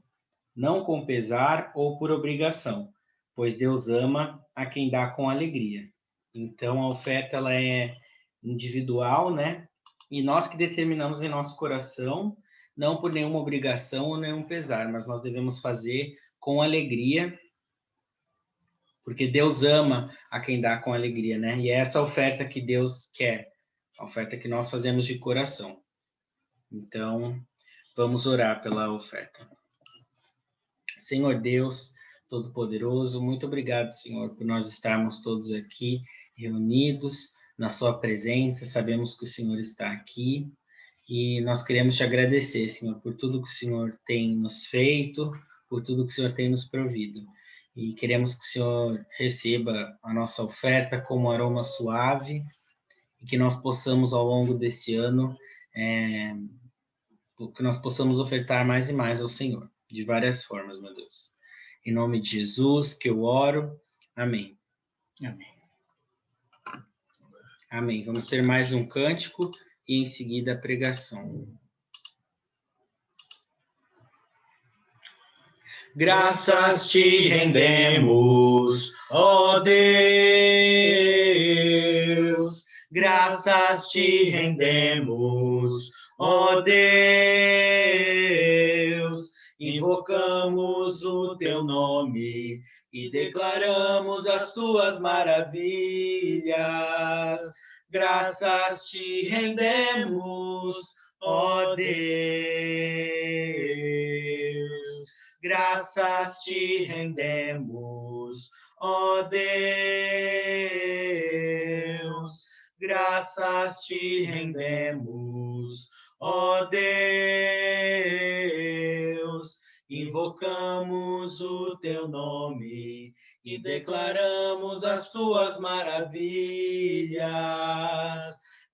não com pesar ou por obrigação, pois Deus ama a quem dá com alegria. Então a oferta ela é individual, né? E nós que determinamos em nosso coração, não por nenhuma obrigação ou nenhum pesar, mas nós devemos fazer com alegria, porque Deus ama a quem dá com alegria, né? E é essa oferta que Deus quer, a oferta que nós fazemos de coração. Então, vamos orar pela oferta. Senhor Deus Todo-Poderoso, muito obrigado, Senhor, por nós estarmos todos aqui reunidos na sua presença. Sabemos que o Senhor está aqui e nós queremos te agradecer, Senhor, por tudo que o Senhor tem nos feito, por tudo que o Senhor tem nos provido. E queremos que o Senhor receba a nossa oferta como aroma suave e que nós possamos, ao longo desse ano, que nós possamos ofertar mais e mais ao Senhor, de várias formas, meu Deus. Em nome de Jesus que eu oro. Amém. Amém. Amém. Vamos ter mais um cântico e em seguida a pregação. Graças te rendemos, ó Deus. Graças te rendemos, ó Deus. Invocamos o teu nome e declaramos as tuas maravilhas. Graças te rendemos, ó Deus. Graças te rendemos, ó Deus. Graças te rendemos, ó Deus. Invocamos o teu nome e declaramos as tuas maravilhas.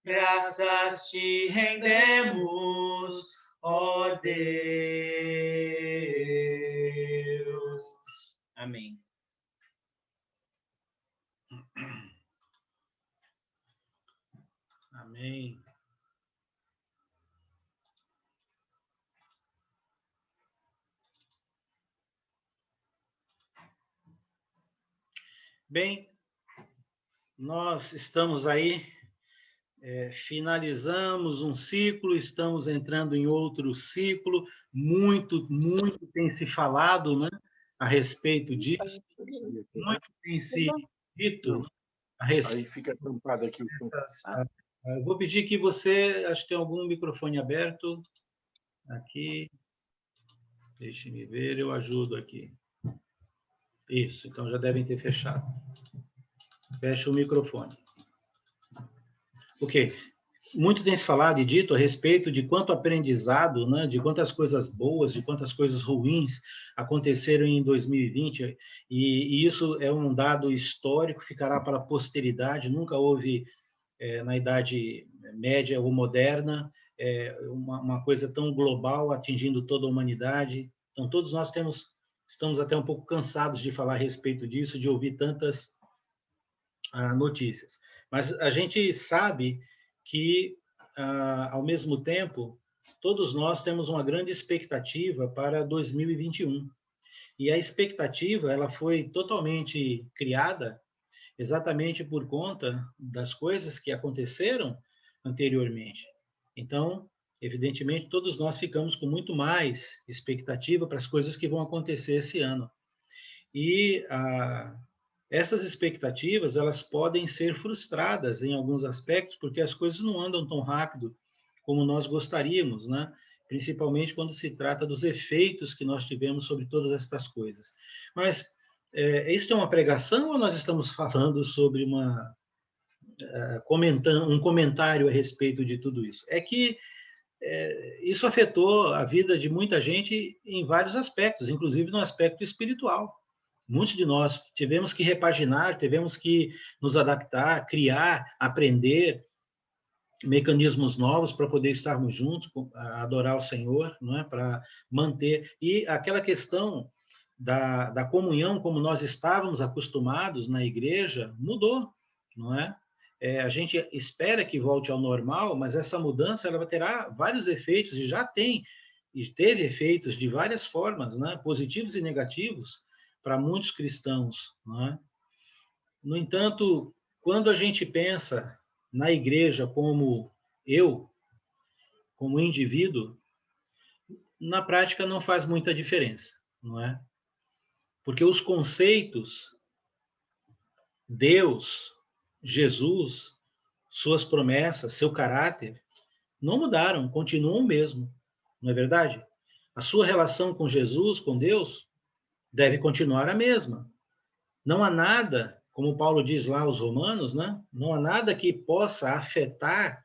Graças te rendemos, ó Deus. Amém. Amém. Bem, nós estamos aí, finalizamos um ciclo, estamos entrando em outro ciclo, muito tem se falado, né, a respeito disso, muito tem se dito a respeito. Aí fica tampado aqui o Eu vou pedir que você, acho que tem algum microfone aberto aqui, deixe-me ver, eu ajudo aqui. Isso, então já devem ter fechado. Fecha o microfone. Ok. Muito tem se falado e dito a respeito de quanto aprendizado, né, de quantas coisas boas, de quantas coisas ruins aconteceram em 2020, e isso é um dado histórico, ficará para a posteridade. Nunca houve, na Idade Média ou moderna, uma coisa tão global atingindo toda a humanidade. Então, todos nós estamos até um pouco cansados de falar a respeito disso, de ouvir tantas notícias. Mas a gente sabe que, ao mesmo tempo, todos nós temos uma grande expectativa para 2021. E a expectativa, ela foi totalmente criada exatamente por conta das coisas que aconteceram anteriormente. Então, evidentemente, todos nós ficamos com muito mais expectativa para as coisas que vão acontecer esse ano. E essas expectativas, elas podem ser frustradas em alguns aspectos, porque as coisas não andam tão rápido como nós gostaríamos, né? Principalmente quando se trata dos efeitos que nós tivemos sobre todas estas coisas. Mas isso é uma pregação ou nós estamos falando sobre um comentário a respeito de tudo isso? É que isso afetou a vida de muita gente em vários aspectos, inclusive no aspecto espiritual. Muitos de nós tivemos que repaginar, tivemos que nos adaptar, criar, aprender mecanismos novos para poder estarmos juntos, adorar o Senhor, não é? Para manter. E aquela questão da comunhão, como nós estávamos acostumados na igreja, mudou, não é? A gente espera que volte ao normal, mas essa mudança ela terá vários efeitos, e já tem, e teve efeitos de várias formas, né? Positivos e negativos, para muitos cristãos, não é? No entanto, quando a gente pensa na igreja como como indivíduo, na prática não faz muita diferença, não é? Porque os conceitos, Deus, Jesus, suas promessas, seu caráter, não mudaram, continuam o mesmo, não é verdade? A sua relação com Jesus, com Deus, deve continuar a mesma. Não há nada, como Paulo diz lá aos Romanos, né? Não há nada que possa afetar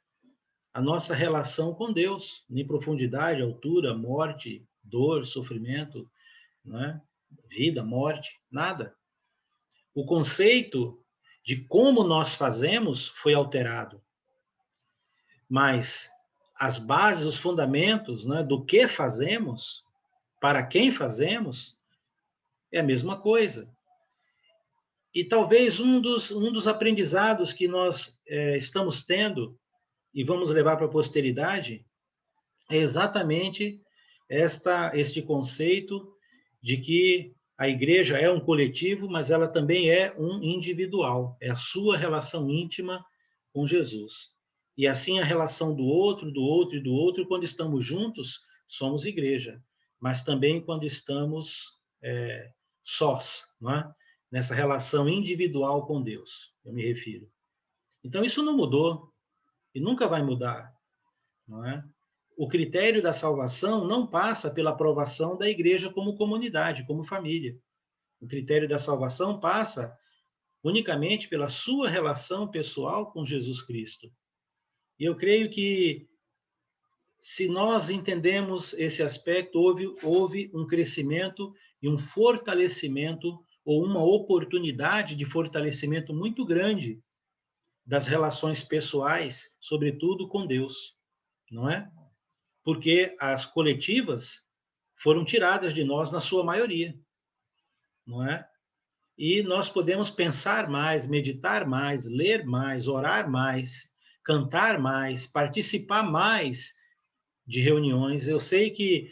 a nossa relação com Deus, nem profundidade, altura, morte, dor, sofrimento, né? Vida, morte, nada. O conceito de como nós fazemos foi alterado, mas as bases, os fundamentos, né, do que fazemos, para quem fazemos, é a mesma coisa. E talvez um dos aprendizados que nós estamos tendo e vamos levar para a posteridade é exatamente este conceito de que a igreja é um coletivo, mas ela também é um individual. É a sua relação íntima com Jesus. E assim a relação do outro, do outro e do outro, quando estamos juntos, somos igreja. Mas também quando estamos sós, não é? Nessa relação individual com Deus, eu me refiro. Então, isso não mudou e nunca vai mudar, não é? O critério da salvação não passa pela aprovação da igreja como comunidade, como família. O critério da salvação passa unicamente pela sua relação pessoal com Jesus Cristo. E eu creio que, se nós entendemos esse aspecto, houve um crescimento e um fortalecimento, ou uma oportunidade de fortalecimento muito grande das relações pessoais, sobretudo com Deus, não é? Porque as coletivas foram tiradas de nós na sua maioria, não é? E nós podemos pensar mais, meditar mais, ler mais, orar mais, cantar mais, participar mais de reuniões. Eu sei que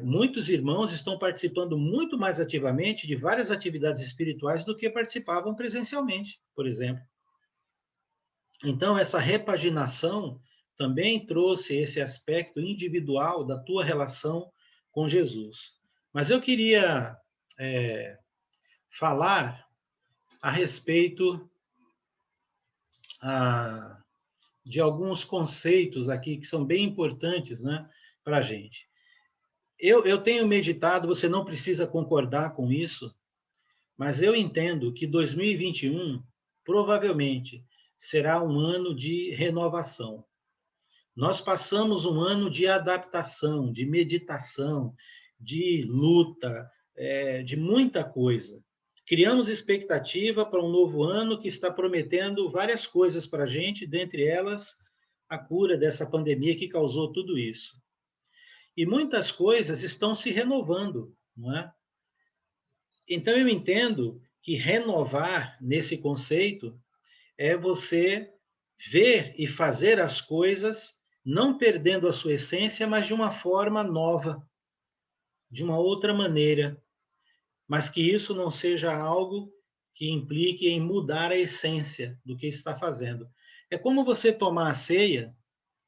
muitos irmãos estão participando muito mais ativamente de várias atividades espirituais do que participavam presencialmente, por exemplo. Então, essa repaginação também trouxe esse aspecto individual da tua relação com Jesus. Mas eu queria falar a respeito de alguns conceitos aqui que são bem importantes, né, para a gente. Eu tenho meditado, você não precisa concordar com isso, mas eu entendo que 2021 provavelmente será um ano de renovação. Nós passamos um ano de adaptação, de meditação, de luta, de muita coisa. Criamos expectativa para um novo ano que está prometendo várias coisas para a gente, dentre elas a cura dessa pandemia que causou tudo isso. E muitas coisas estão se renovando, não é? Então, eu entendo que renovar, nesse conceito, é você ver e fazer as coisas não perdendo a sua essência, mas de uma forma nova, de uma outra maneira, mas que isso não seja algo que implique em mudar a essência do que está fazendo. É como você tomar a ceia,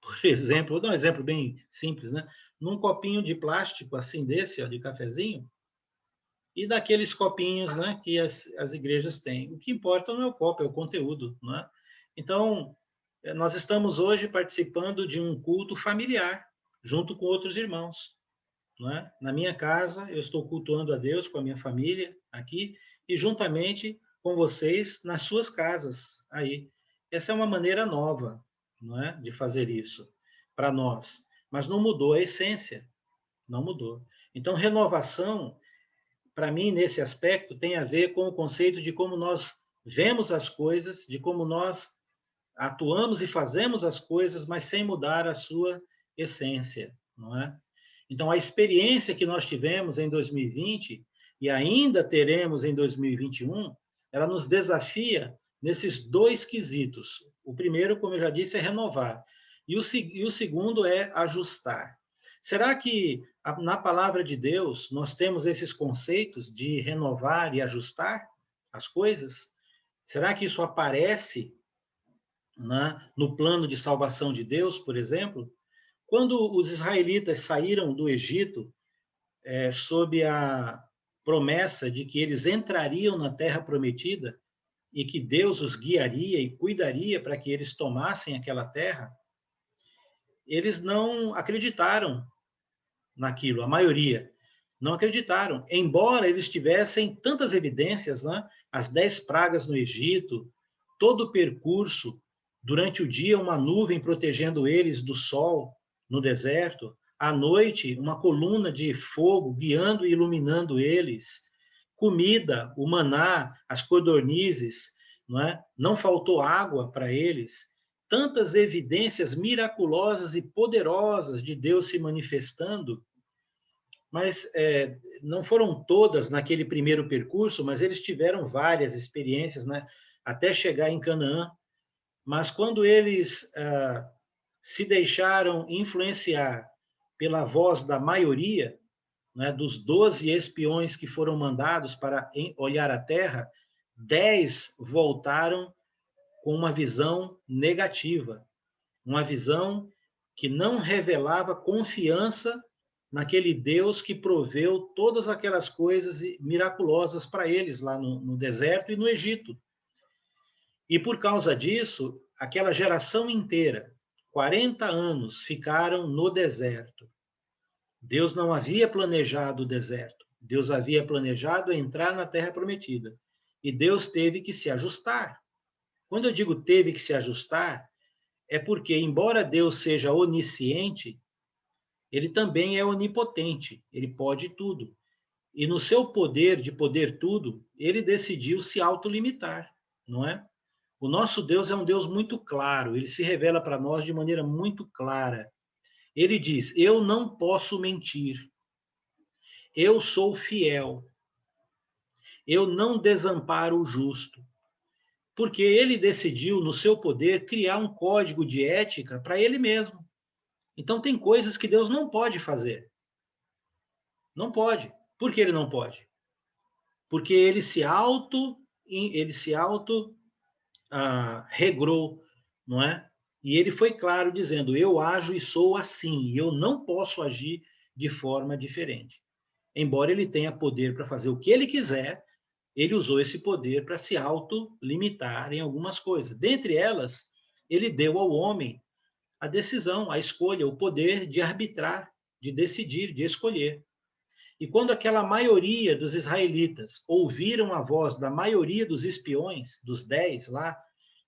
por exemplo, vou dar um exemplo bem simples, né? Num copinho de plástico, assim desse, ó, de cafezinho, e daqueles copinhos, né, que as igrejas têm. O que importa não é o copo, é o conteúdo, não é? Então, nós estamos hoje participando de um culto familiar, junto com outros irmãos, não é? Na minha casa, eu estou cultuando a Deus com a minha família aqui, e juntamente com vocês nas suas casas aí. Essa é uma maneira nova, não é, de fazer isso para nós, mas não mudou a essência, não mudou. Então, renovação, para mim, nesse aspecto, tem a ver com o conceito de como nós vemos as coisas, de como nós atuamos e fazemos as coisas, mas sem mudar a sua essência, não é? Então, a experiência que nós tivemos em 2020 e ainda teremos em 2021, ela nos desafia nesses dois quesitos. O primeiro, como eu já disse, é renovar. E o segundo é ajustar. Será que na palavra de Deus nós temos esses conceitos de renovar e ajustar as coisas? Será que isso aparece no plano de salvação de Deus, por exemplo? Quando os israelitas saíram do Egito, sob a promessa de que eles entrariam na terra prometida e que Deus os guiaria e cuidaria para que eles tomassem aquela terra, eles não acreditaram naquilo, a maioria não acreditaram, embora eles tivessem tantas evidências, né? As 10 pragas no Egito, todo o percurso, durante o dia uma nuvem protegendo eles do sol no deserto, à noite uma coluna de fogo guiando e iluminando eles, comida, o maná, as codornizes, não é? Não faltou água para eles, tantas evidências miraculosas e poderosas de Deus se manifestando, mas não foram todas naquele primeiro percurso, mas eles tiveram várias experiências, né? Até chegar em Canaã. Mas quando eles se deixaram influenciar pela voz da maioria, né, dos 12 espiões que foram mandados para olhar a terra, 10 voltaram com uma visão negativa, uma visão que não revelava confiança naquele Deus que proveu todas aquelas coisas miraculosas para eles lá no deserto e no Egito. E por causa disso, aquela geração inteira, 40 anos, ficaram no deserto. Deus não havia planejado o deserto. Deus havia planejado entrar na terra prometida. E Deus teve que se ajustar. Quando eu digo teve que se ajustar, é porque, embora Deus seja onisciente, ele também é onipotente, ele pode tudo. E no seu poder de poder tudo, ele decidiu se autolimitar, não é? O nosso Deus é um Deus muito claro, ele se revela para nós de maneira muito clara. Ele diz: eu não posso mentir, eu sou fiel, eu não desamparo o justo. Porque ele decidiu, no seu poder, criar um código de ética para ele mesmo. Então, tem coisas que Deus não pode fazer. Não pode. Por que ele não pode? Porque ele se regrou, não é? E ele foi claro dizendo: eu ajo e sou assim, eu não posso agir de forma diferente. Embora ele tenha poder para fazer o que ele quiser, ele usou esse poder para se autolimitar em algumas coisas. Dentre elas, ele deu ao homem a decisão, a escolha, o poder de arbitrar, de decidir, de escolher. E quando aquela maioria dos israelitas ouviram a voz da maioria dos espiões, dos 10 lá,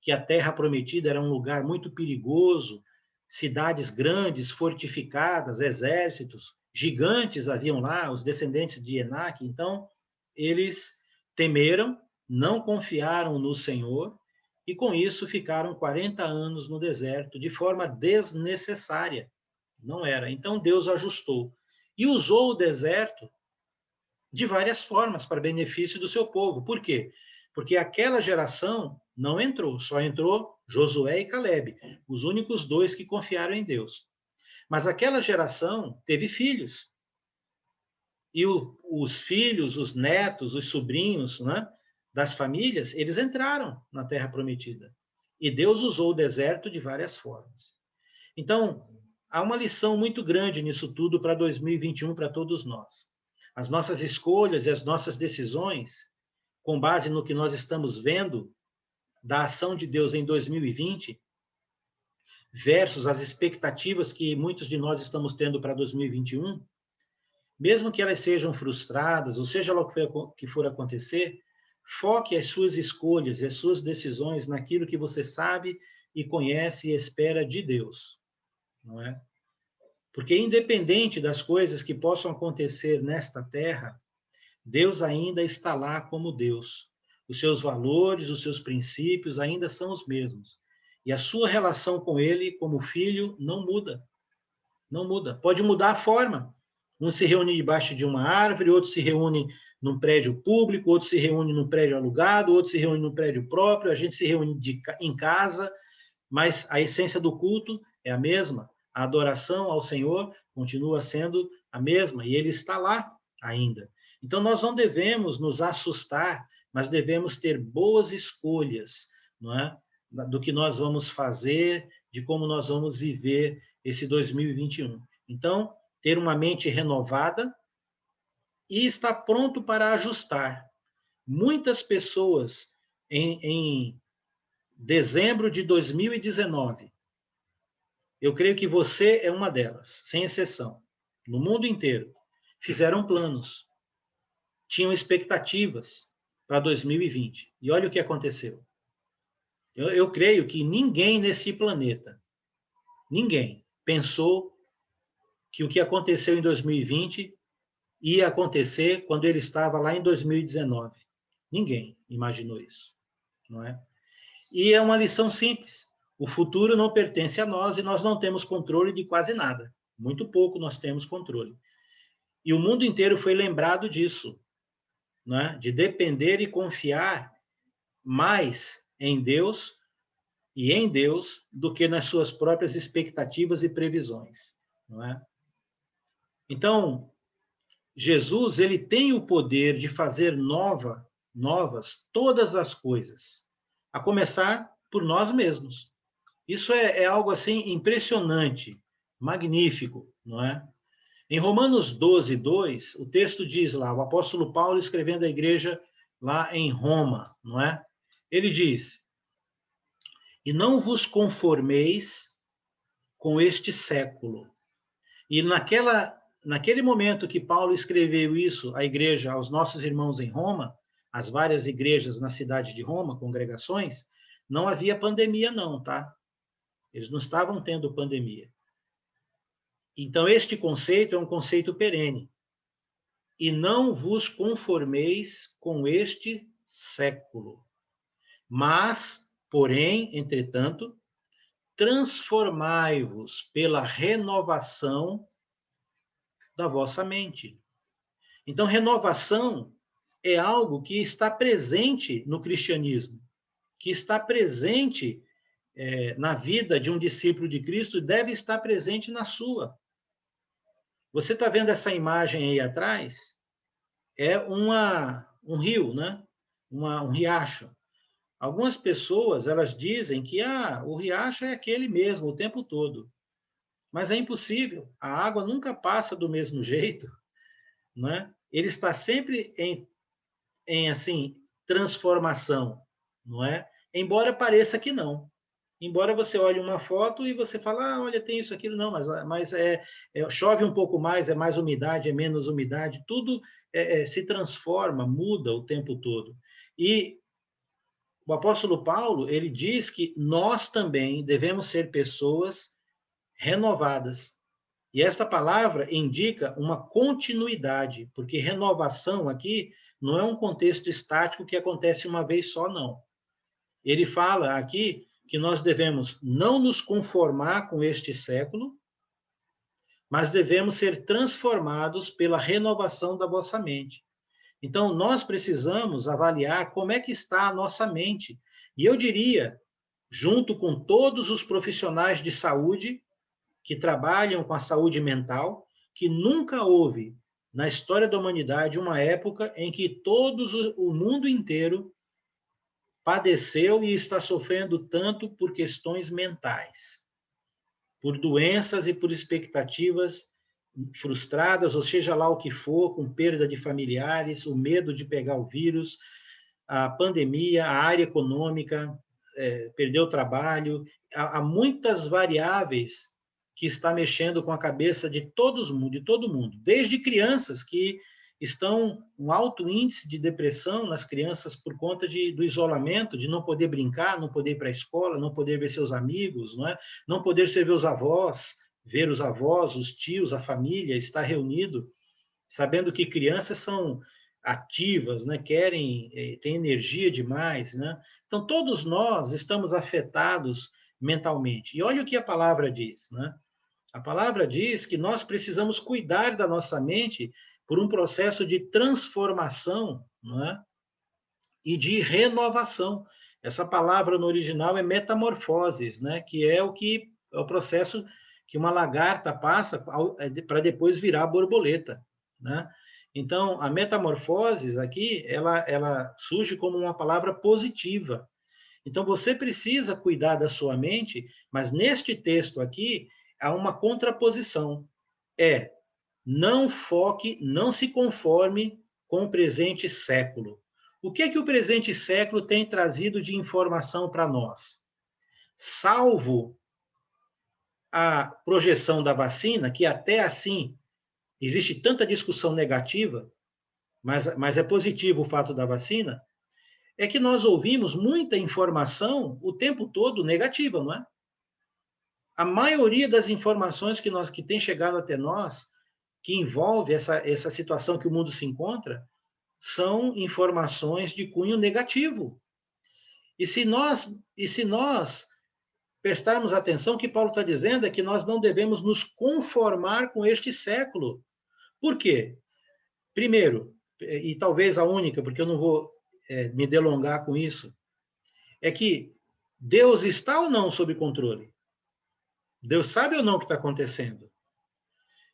que a terra prometida era um lugar muito perigoso, cidades grandes, fortificadas, exércitos, gigantes haviam lá, os descendentes de Enaque. Então, eles temeram, não confiaram no Senhor, e com isso ficaram 40 anos no deserto, de forma desnecessária. Não era. Então, Deus ajustou. E usou o deserto de várias formas para benefício do seu povo. Por quê? Porque aquela geração não entrou, só entrou Josué e Calebe, os únicos 2 que confiaram em Deus. Mas aquela geração teve filhos. E os filhos, os netos, os sobrinhos, né, das famílias, eles entraram na Terra Prometida. E Deus usou o deserto de várias formas. Então, há uma lição muito grande nisso tudo para 2021, para todos nós. As nossas escolhas e as nossas decisões, com base no que nós estamos vendo da ação de Deus em 2020, versus as expectativas que muitos de nós estamos tendo para 2021, mesmo que elas sejam frustradas, ou seja lá o que for acontecer, foque as suas escolhas e as suas decisões naquilo que você sabe e conhece e espera de Deus, não é? Porque independente das coisas que possam acontecer nesta terra, Deus ainda está lá como Deus. Os seus valores, os seus princípios ainda são os mesmos. E a sua relação com Ele, como filho, não muda. Não muda. Pode mudar a forma. Um se reúne debaixo de uma árvore, outro se reúne num prédio público, outro se reúne num prédio alugado, outro se reúne num prédio próprio, a gente se reúne em casa, mas a essência do culto é a mesma. A adoração ao Senhor continua sendo a mesma, e Ele está lá ainda. Então, nós não devemos nos assustar, mas devemos ter boas escolhas, não é? Do que nós vamos fazer, de como nós vamos viver esse 2021. Então, ter uma mente renovada e estar pronto para ajustar. Muitas pessoas, em dezembro de 2019, eu creio que você é uma delas, sem exceção, no mundo inteiro, fizeram planos, tinham expectativas para 2020. E olha o que aconteceu. Eu creio que ninguém nesse planeta, ninguém pensou que o que aconteceu em 2020 ia acontecer quando ele estava lá em 2019. Ninguém imaginou isso, não é? E é uma lição simples. O futuro não pertence a nós e nós não temos controle de quase nada. Muito pouco nós temos controle. E o mundo inteiro foi lembrado disso, não é? De depender e confiar mais em Deus e em Deus do que nas suas próprias expectativas e previsões, não é? Então, Jesus, ele tem o poder de fazer novas todas as coisas, a começar por nós mesmos. Isso é algo assim impressionante, magnífico, não é? Em Romanos 12, 2, o texto diz lá, o apóstolo Paulo escrevendo à igreja lá em Roma, não é? Ele diz: e não vos conformeis com este século. E naquele momento que Paulo escreveu isso à igreja, aos nossos irmãos em Roma, as várias igrejas na cidade de Roma, congregações, não havia pandemia não, tá? Eles não estavam tendo pandemia. Então, este conceito é um conceito perene. E não vos conformeis com este século. Mas, porém, entretanto, transformai-vos pela renovação da vossa mente. Então, renovação é algo que está presente no cristianismo, que está presente na vida de um discípulo de Cristo, deve estar presente na sua. Você está vendo essa imagem aí atrás? É um rio, né? Um riacho. Algumas pessoas, elas dizem que o riacho é aquele mesmo o tempo todo. Mas é impossível. A água nunca passa do mesmo jeito, né? Ele está sempre em assim, transformação, não é? Embora pareça que não. Embora você olhe uma foto e você fale, olha, tem isso, aquilo, não, mas chove um pouco mais, é mais umidade, é menos umidade, tudo se transforma, muda o tempo todo. E o apóstolo Paulo, ele diz que nós também devemos ser pessoas renovadas. E esta palavra indica uma continuidade, porque renovação aqui não é um contexto estático que acontece uma vez só, não. Ele fala aqui que nós devemos não nos conformar com este século, mas devemos ser transformados pela renovação da vossa mente. Então, nós precisamos avaliar como é que está a nossa mente. E eu diria, junto com todos os profissionais de saúde que trabalham com a saúde mental, que nunca houve na história da humanidade uma época em que o mundo inteiro padeceu e está sofrendo tanto por questões mentais, por doenças e por expectativas frustradas, ou seja lá o que for, com perda de familiares, o medo de pegar o vírus, a pandemia, a área econômica, perdeu o trabalho, há muitas variáveis que está mexendo com a cabeça de todo mundo, desde crianças que estão um alto índice de depressão nas crianças por conta do isolamento, de não poder brincar, não poder ir para a escola, não poder ver seus amigos, não poder ver os avós, os tios, a família, estar reunido, sabendo que crianças são ativas, têm energia demais, Então, todos nós estamos afetados mentalmente. E olha o que a palavra diz, A palavra diz que nós precisamos cuidar da nossa mente por um processo de transformação, e de renovação. Essa palavra no original é metamorfoses, que é o processo que uma lagarta passa para depois virar borboleta, Então, a metamorfoses aqui, ela surge como uma palavra positiva. Então, você precisa cuidar da sua mente, mas neste texto aqui, há uma contraposição. Não foque, não se conforme com o presente século. O que é que o presente século tem trazido de informação para nós? Salvo a projeção da vacina, que até assim existe tanta discussão negativa, mas é positivo o fato da vacina, é que nós ouvimos muita informação o tempo todo negativa, não é? A maioria das informações que tem chegado até nós, que envolve essa situação que o mundo se encontra, são informações de cunho negativo. E se nós prestarmos atenção, o que Paulo está dizendo é que nós não devemos nos conformar com este século. Por quê? Primeiro, e talvez a única, porque eu não vou me delongar com isso, é que Deus está ou não sob controle? Deus sabe ou não o que está acontecendo?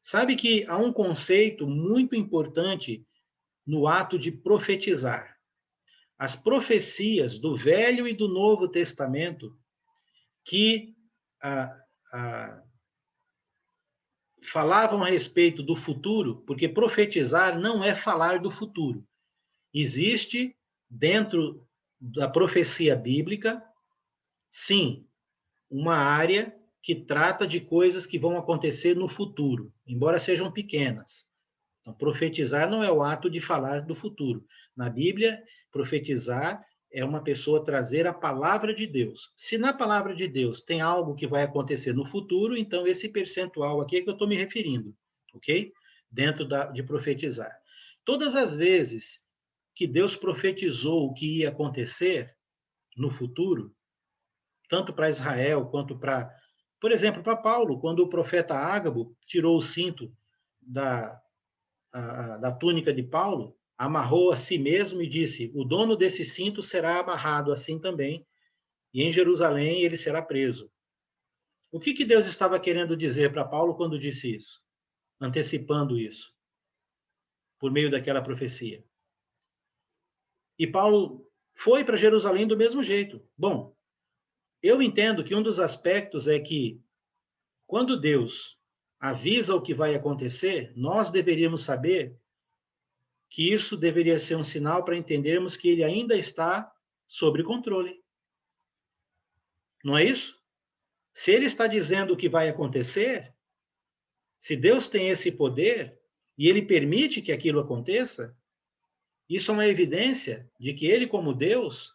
Sabe que há um conceito muito importante no ato de profetizar. As profecias do Velho e do Novo Testamento que falavam a respeito do futuro, porque profetizar não é falar do futuro. Existe, dentro da profecia bíblica, sim, uma área que trata de coisas que vão acontecer no futuro, embora sejam pequenas. Então, profetizar não é o ato de falar do futuro. Na Bíblia, profetizar é uma pessoa trazer a palavra de Deus. Se na palavra de Deus tem algo que vai acontecer no futuro, então esse percentual aqui é que eu estou me referindo, ok? Dentro de profetizar. Todas as vezes que Deus profetizou o que ia acontecer no futuro, tanto para Israel quanto por exemplo, para Paulo, quando o profeta Ágabo tirou o cinto da túnica de Paulo, amarrou a si mesmo e disse: o dono desse cinto será amarrado assim também, e em Jerusalém ele será preso. O que Deus estava querendo dizer para Paulo quando disse isso? Antecipando isso, por meio daquela profecia. E Paulo foi para Jerusalém do mesmo jeito. Bom, eu entendo que um dos aspectos é que, quando Deus avisa o que vai acontecer, nós deveríamos saber que isso deveria ser um sinal para entendermos que ele ainda está sob controle. Não é isso? Se ele está dizendo o que vai acontecer, se Deus tem esse poder e ele permite que aquilo aconteça, isso é uma evidência de que ele, como Deus,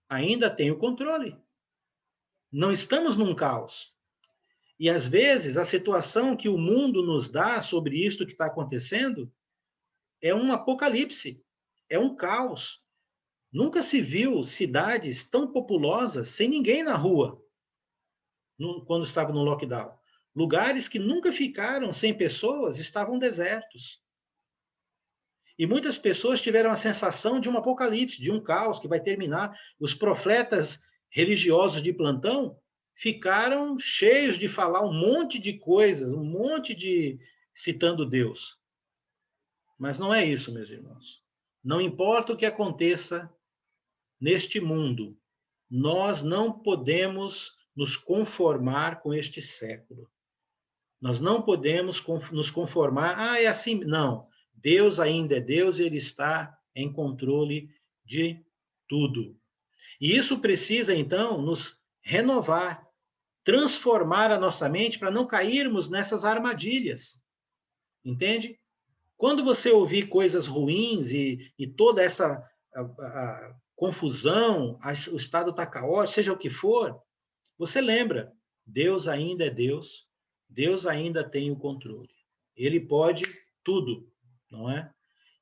ainda tem o controle. Não estamos num caos. E, às vezes, a situação que o mundo nos dá sobre isto que está acontecendo é um apocalipse, é um caos. Nunca se viu cidades tão populosas sem ninguém na rua, quando estava no lockdown. Lugares que nunca ficaram sem pessoas estavam desertos. E muitas pessoas tiveram a sensação de um apocalipse, de um caos que vai terminar. Os profetas religiosos de plantão ficaram cheios de falar um monte de coisas, um monte de citando Deus. Mas não é isso, meus irmãos. Não importa o que aconteça neste mundo, nós não podemos nos conformar com este século. Nós não podemos nos conformar, é assim. Não. Deus ainda é Deus e Ele está em controle de tudo. E isso precisa, então, nos renovar, transformar a nossa mente para não cairmos nessas armadilhas. Entende? Quando você ouvir coisas ruins e toda essa a confusão, o estado está caótico, seja o que for, você lembra, Deus ainda é Deus, Deus ainda tem o controle. Ele pode tudo, não é?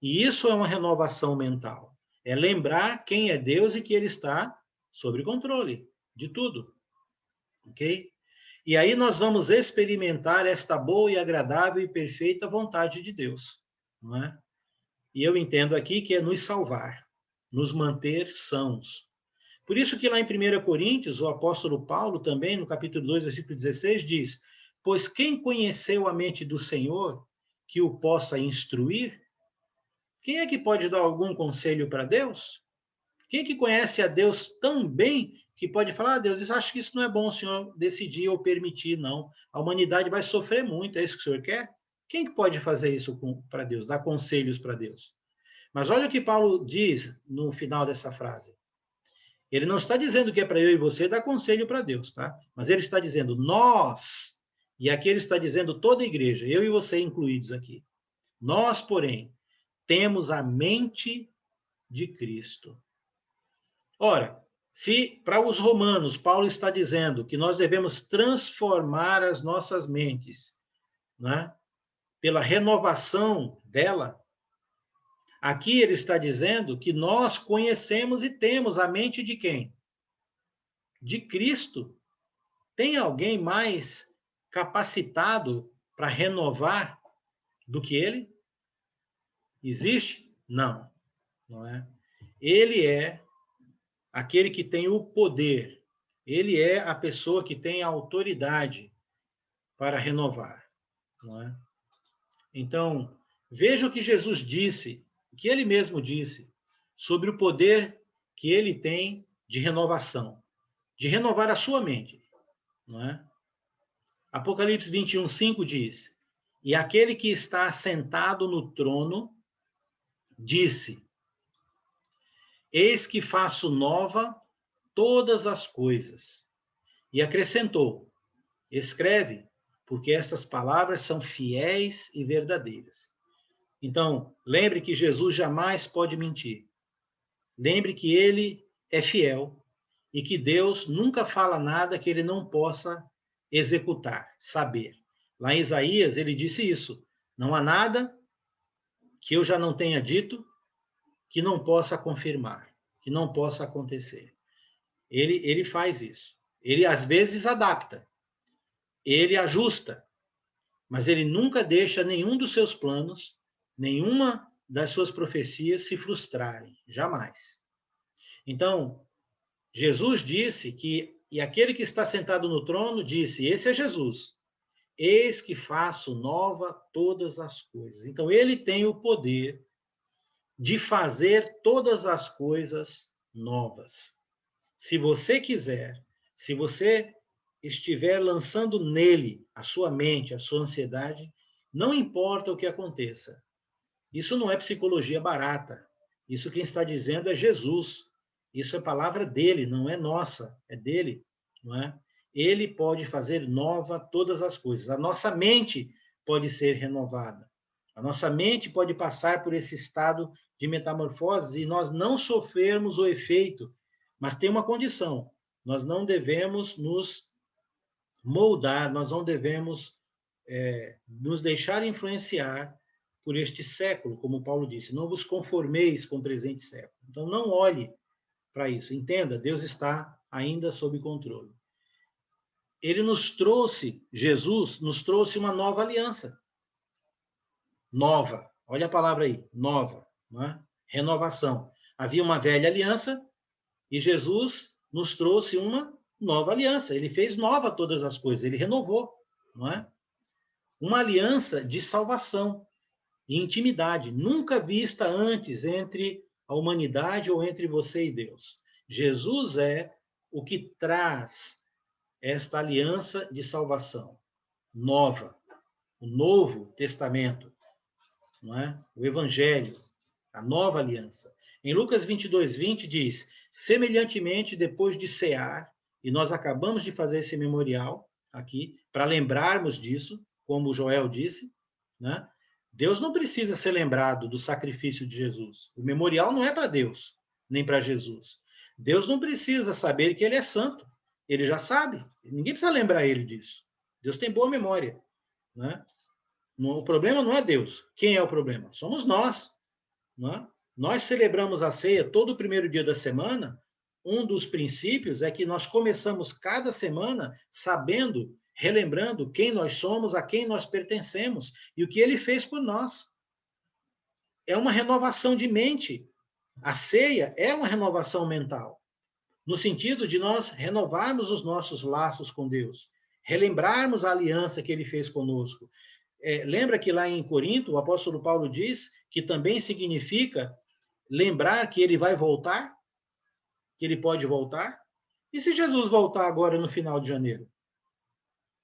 E isso é uma renovação mental. É lembrar quem é Deus e que Ele está sob controle de tudo. Ok? E aí nós vamos experimentar esta boa e agradável e perfeita vontade de Deus, não é? E eu entendo aqui que é nos salvar, nos manter sãos. Por isso que lá em 1 Coríntios, o apóstolo Paulo também, no capítulo 2, versículo 16, diz: pois quem conheceu a mente do Senhor que o possa instruir? Quem é que pode dar algum conselho para Deus? Quem é que conhece a Deus tão bem que pode falar, Deus, acho que isso não é bom o Senhor decidir ou permitir, não. A humanidade vai sofrer muito, é isso que o Senhor quer? Quem que pode fazer isso para Deus, dar conselhos para Deus? Mas olha o que Paulo diz no final dessa frase. Ele não está dizendo que é para eu e você dar conselho para Deus, tá? Mas ele está dizendo nós, e aqui ele está dizendo toda a igreja, eu e você incluídos aqui. Nós, porém, temos a mente de Cristo. Ora, se para os romanos Paulo está dizendo que nós devemos transformar as nossas mentes, né, pela renovação dela, aqui ele está dizendo que nós conhecemos e temos a mente de quem? De Cristo. Tem alguém mais capacitado para renovar do que ele? Existe? Não, não é? Ele é aquele que tem o poder. Ele é a pessoa que tem a autoridade para renovar, não é? Então, veja o que Jesus disse, o que ele mesmo disse, sobre o poder que ele tem de renovação, de renovar a sua mente, não é? Apocalipse 21:5 diz: e aquele que está assentado no trono disse: eis que faço nova todas as coisas. E acrescentou: escreve, porque essas palavras são fiéis e verdadeiras. Então, lembre que Jesus jamais pode mentir. Lembre que ele é fiel e que Deus nunca fala nada que ele não possa executar, saber. Lá em Isaías, ele disse isso: não há nada que eu já não tenha dito que não possa confirmar, que não possa acontecer. Ele faz isso. Ele, às vezes, adapta. Ele ajusta. Mas ele nunca deixa nenhum dos seus planos, nenhuma das suas profecias se frustrarem. Jamais. Então, Jesus disse que, e aquele que está sentado no trono disse, esse é Jesus, eis que faço nova todas as coisas. Então, ele tem o poder de fazer todas as coisas novas. Se você quiser, se você estiver lançando nele a sua mente, a sua ansiedade, não importa o que aconteça. Isso não é psicologia barata. Isso quem está dizendo é Jesus. Isso é palavra dele, não é nossa, é dele. não é? Ele pode fazer nova todas as coisas. A nossa mente pode ser renovada. A nossa mente pode passar por esse estado de metamorfose e nós não sofrermos o efeito, mas tem uma condição: nós não devemos nos moldar, nós não devemos nos deixar influenciar por este século, como Paulo disse, não vos conformeis com o presente século. Então, não olhe para isso. Entenda, Deus está ainda sob controle. Ele nos trouxe, Jesus nos trouxe uma nova aliança. Nova. Olha a palavra aí, nova. Não é? Renovação. Havia uma velha aliança e Jesus nos trouxe uma nova aliança. Ele fez nova todas as coisas, ele renovou, não é? Uma aliança de salvação e intimidade, nunca vista antes entre a humanidade ou entre você e Deus. Jesus é o que traz esta aliança de salvação nova, o Novo Testamento, não é? O Evangelho, a nova aliança. Em Lucas 22:20 diz: semelhantemente, depois de cear, e nós acabamos de fazer esse memorial aqui, para lembrarmos disso, como o Joel disse, né? Deus não precisa ser lembrado do sacrifício de Jesus. O memorial não é para Deus, nem para Jesus. Deus não precisa saber que ele é santo. Ele já sabe. Ninguém precisa lembrar ele disso. Deus tem boa memória, né? O problema não é Deus. Quem é o problema? Somos nós, né? Nós celebramos a ceia todo o primeiro dia da semana. Um dos princípios é que nós começamos cada semana sabendo, relembrando quem nós somos, a quem nós pertencemos e o que ele fez por nós. É uma renovação de mente. A ceia é uma renovação mental, no sentido de nós renovarmos os nossos laços com Deus, relembrarmos a aliança que ele fez conosco. Lembra que lá em Corinto, o apóstolo Paulo diz que também significa lembrar que ele vai voltar, que ele pode voltar? E se Jesus voltar agora no final de janeiro?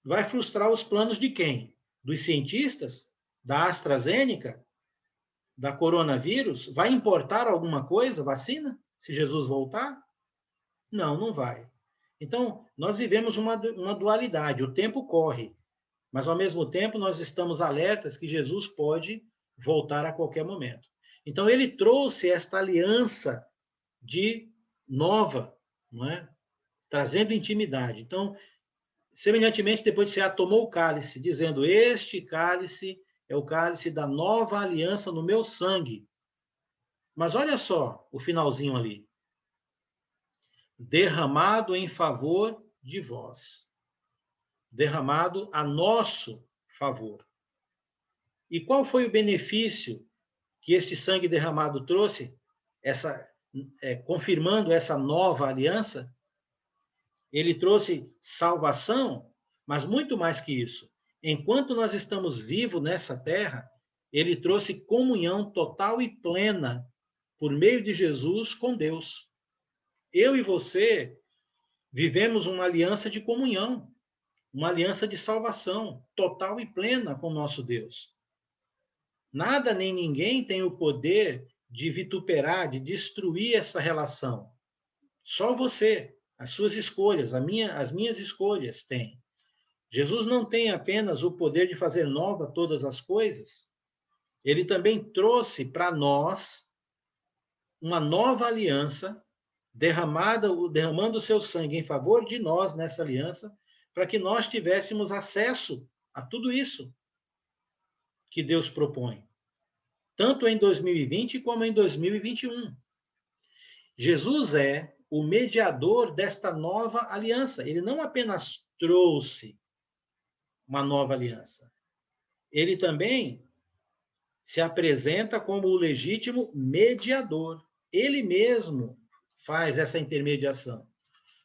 Vai frustrar os planos de quem? Dos cientistas? Da AstraZeneca? Da coronavírus? Vai importar alguma coisa, vacina, se Jesus voltar? Não, não vai. Então, nós vivemos uma dualidade. O tempo corre, mas, ao mesmo tempo, nós estamos alertas que Jesus pode voltar a qualquer momento. Então, ele trouxe esta aliança de nova, não é? Trazendo intimidade. Então, semelhantemente, depois de cear, tomou o cálice, dizendo: este cálice é o cálice da nova aliança no meu sangue. Mas olha só o finalzinho ali. Derramado em favor de vós. Derramado a nosso favor. E qual foi o benefício que este sangue derramado trouxe? Confirmando essa nova aliança? Ele trouxe salvação, mas muito mais que isso. Enquanto nós estamos vivos nessa terra, ele trouxe comunhão total e plena por meio de Jesus com Deus. Eu e você vivemos uma aliança de comunhão, uma aliança de salvação total e plena com o nosso Deus. Nada nem ninguém tem o poder de vituperar, de destruir essa relação. Só você. As suas escolhas, as minhas escolhas têm. Jesus não tem apenas o poder de fazer nova todas as coisas, ele também trouxe para nós uma nova aliança, derramando o seu sangue em favor de nós nessa aliança, para que nós tivéssemos acesso a tudo isso que Deus propõe, tanto em 2020 como em 2021. Jesus é o mediador desta nova aliança. Ele não apenas trouxe uma nova aliança, ele também se apresenta como o legítimo mediador. Ele mesmo faz essa intermediação.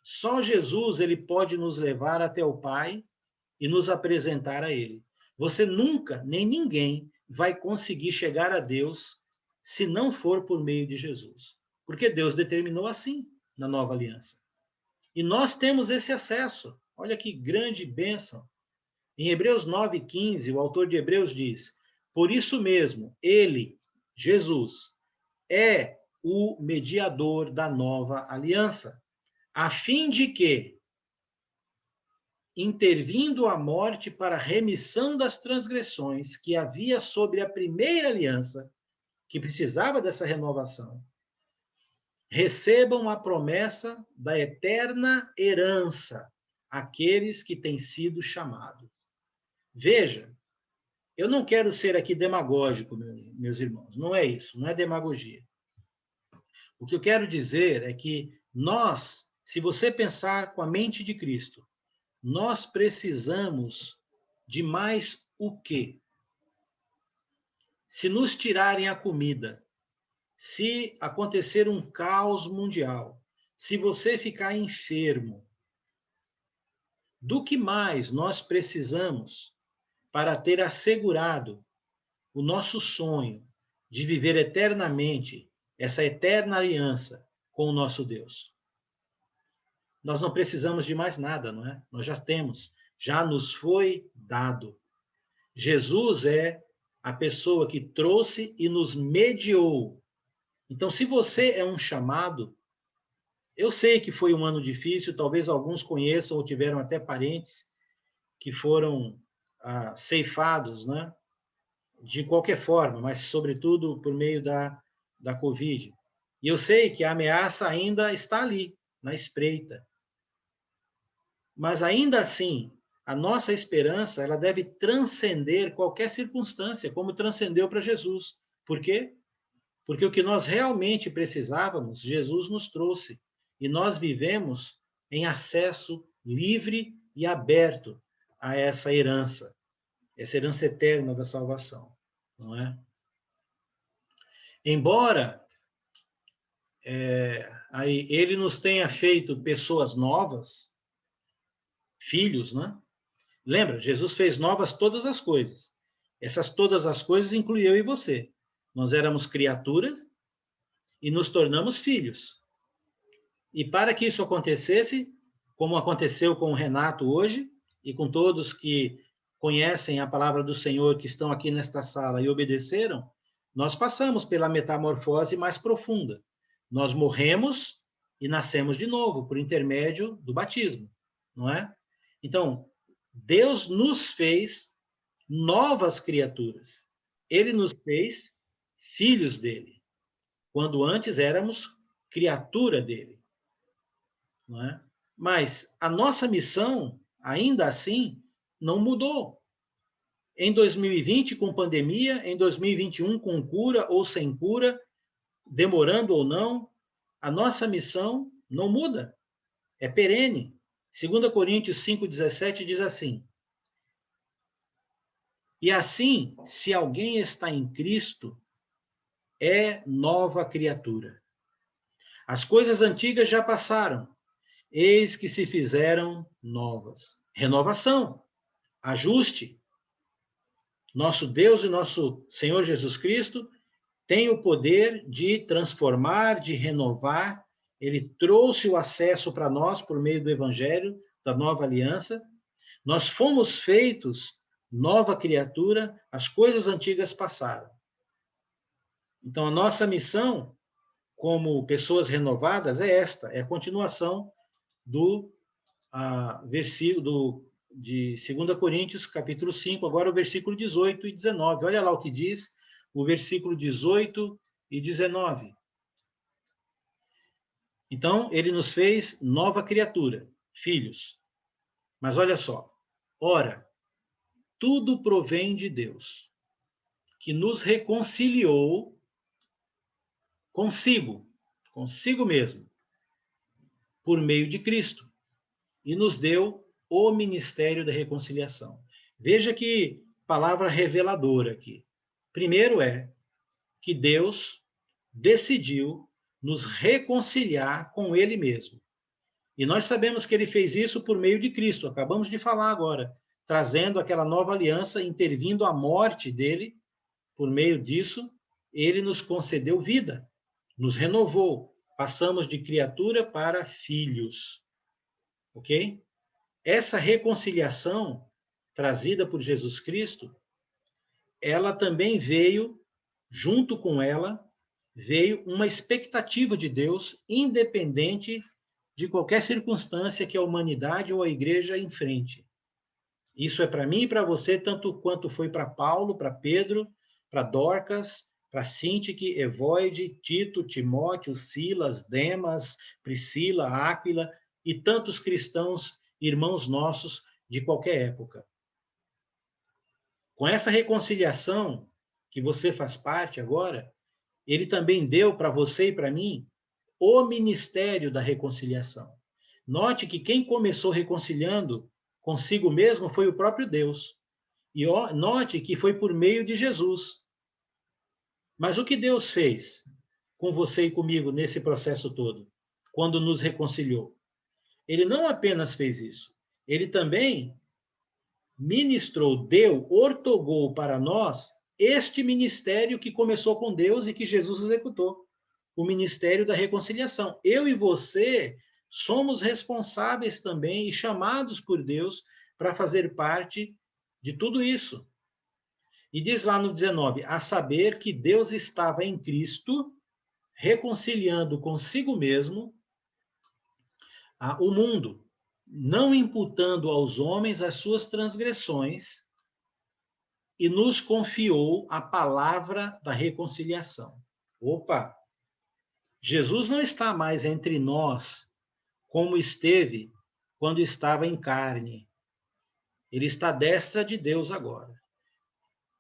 Só Jesus ele pode nos levar até o Pai e nos apresentar a ele. Você nunca, nem ninguém, vai conseguir chegar a Deus se não for por meio de Jesus. Porque Deus determinou assim na nova aliança. E nós temos esse acesso. Olha que grande bênção. Em Hebreus 9:15, o autor de Hebreus diz: por isso mesmo, ele, Jesus, é o mediador da nova aliança, a fim de que intervindo a morte para a remissão das transgressões que havia sobre a primeira aliança, que precisava dessa renovação, recebam a promessa da eterna herança aqueles que têm sido chamados. Veja, eu não quero ser aqui demagógico, meus irmãos, não é isso, não é demagogia. O que eu quero dizer é que nós, se você pensar com a mente de Cristo, nós precisamos de mais o quê? Se nos tirarem a comida, se acontecer um caos mundial, se você ficar enfermo, do que mais nós precisamos para ter assegurado o nosso sonho de viver eternamente essa eterna aliança com o nosso Deus? Nós não precisamos de mais nada, não é? Nós já temos, já nos foi dado. Jesus é a pessoa que trouxe e nos mediou. Então, se você é um chamado, eu sei que foi um ano difícil, talvez alguns conheçam ou tiveram até parentes que foram ceifados, né? De qualquer forma, mas sobretudo por meio da Covid. E eu sei que a ameaça ainda está ali, na espreita. Mas ainda assim, a nossa esperança, ela deve transcender qualquer circunstância, como transcendeu para Jesus. Por quê? Porque o que nós realmente precisávamos, Jesus nos trouxe. E nós vivemos em acesso livre e aberto a essa herança eterna da salvação, não é? Embora aí ele nos tenha feito pessoas novas, filhos, né? Lembra, Jesus fez novas todas as coisas. Essas todas as coisas inclui eu e você. Nós éramos criaturas e nos tornamos filhos. E para que isso acontecesse, como aconteceu com o Renato hoje, e com todos que conhecem a palavra do Senhor, que estão aqui nesta sala e obedeceram, nós passamos pela metamorfose mais profunda. Nós morremos e nascemos de novo, por intermédio do batismo, não é? Então, Deus nos fez novas criaturas. Ele nos fez filhos dele, quando antes éramos criatura dele, não é? Mas a nossa missão, ainda assim, não mudou. Em 2020, com pandemia, em 2021, com cura ou sem cura, demorando ou não, a nossa missão não muda, é perene. 2 Coríntios 5,17 diz assim: e assim, se alguém está em Cristo, é nova criatura. As coisas antigas já passaram, eis que se fizeram novas. Renovação, ajuste. Nosso Deus e nosso Senhor Jesus Cristo tem o poder de transformar, de renovar. Ele trouxe o acesso para nós por meio do Evangelho, da nova aliança. Nós fomos feitos nova criatura, as coisas antigas passaram. Então, a nossa missão, como pessoas renovadas, é esta, é a continuação do versículo de 2 Coríntios, capítulo 5, agora o versículo 18 e 19. Olha lá o que diz o versículo 18 e 19. Então, ele nos fez nova criatura, filhos. Mas olha só, ora, tudo provém de Deus, que nos reconciliou consigo mesmo, por meio de Cristo, e nos deu o ministério da reconciliação. Veja que palavra reveladora aqui. Primeiro é que Deus decidiu nos reconciliar com Ele mesmo. E nós sabemos que Ele fez isso por meio de Cristo. Acabamos de falar agora, trazendo aquela nova aliança, intervindo a morte dele. Por meio disso, Ele nos concedeu vida, nos renovou. Passamos de criatura para filhos. Ok? Essa reconciliação trazida por Jesus Cristo, ela também veio, junto com ela, veio uma expectativa de Deus independente de qualquer circunstância que a humanidade ou a igreja enfrente. Isso é para mim e para você, tanto quanto foi para Paulo, para Pedro, para Dorcas, para Sintique, Evoide, Tito, Timóteo, Silas, Demas, Priscila, Áquila e tantos cristãos, irmãos nossos de qualquer época. Com essa reconciliação que você faz parte agora, ele também deu para você e para mim o ministério da reconciliação. Note que quem começou reconciliando consigo mesmo foi o próprio Deus. E note que foi por meio de Jesus. Mas o que Deus fez com você e comigo nesse processo todo, quando nos reconciliou? Ele não apenas fez isso, ele também ministrou, deu, ortogou para nós este ministério que começou com Deus e que Jesus executou, o ministério da reconciliação. Eu e você somos responsáveis também e chamados por Deus para fazer parte de tudo isso. E diz lá no 19, a saber que Deus estava em Cristo, reconciliando consigo mesmo o mundo, não imputando aos homens as suas transgressões, e nos confiou a palavra da reconciliação. Opa! Jesus não está mais entre nós como esteve quando estava em carne. Ele está à destra de Deus agora.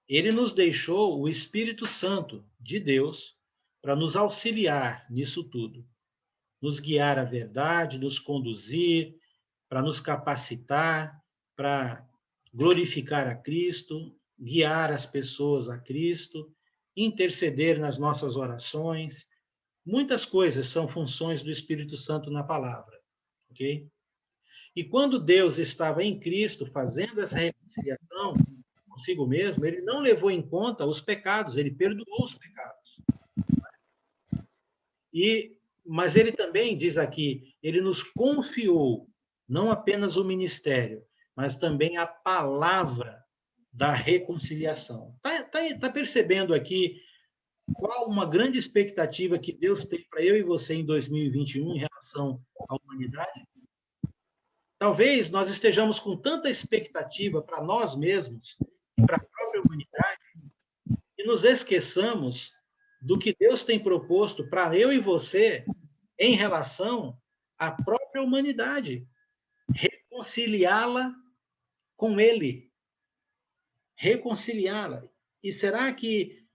Ele nos deixou o Espírito Santo de Deus para nos auxiliar nisso tudo, nos guiar à verdade, nos conduzir, para nos capacitar, para glorificar a Cristo, guiar as pessoas a Cristo, interceder nas nossas orações. Muitas coisas são funções do Espírito Santo na palavra, ok? E quando Deus estava em Cristo fazendo essa reconciliação consigo mesmo, ele não levou em conta os pecados, ele perdoou os pecados. Mas ele também, diz aqui, ele nos confiou não apenas o ministério, mas também a palavra da reconciliação. Tá percebendo aqui qual uma grande expectativa que Deus tem para eu e você em 2021 em relação à humanidade? Talvez nós estejamos com tanta expectativa para nós mesmos e para a própria humanidade e nos esqueçamos do que Deus tem proposto para eu e você em relação à própria humanidade. Reconciliá-la com Ele. Reconciliá-la. E será que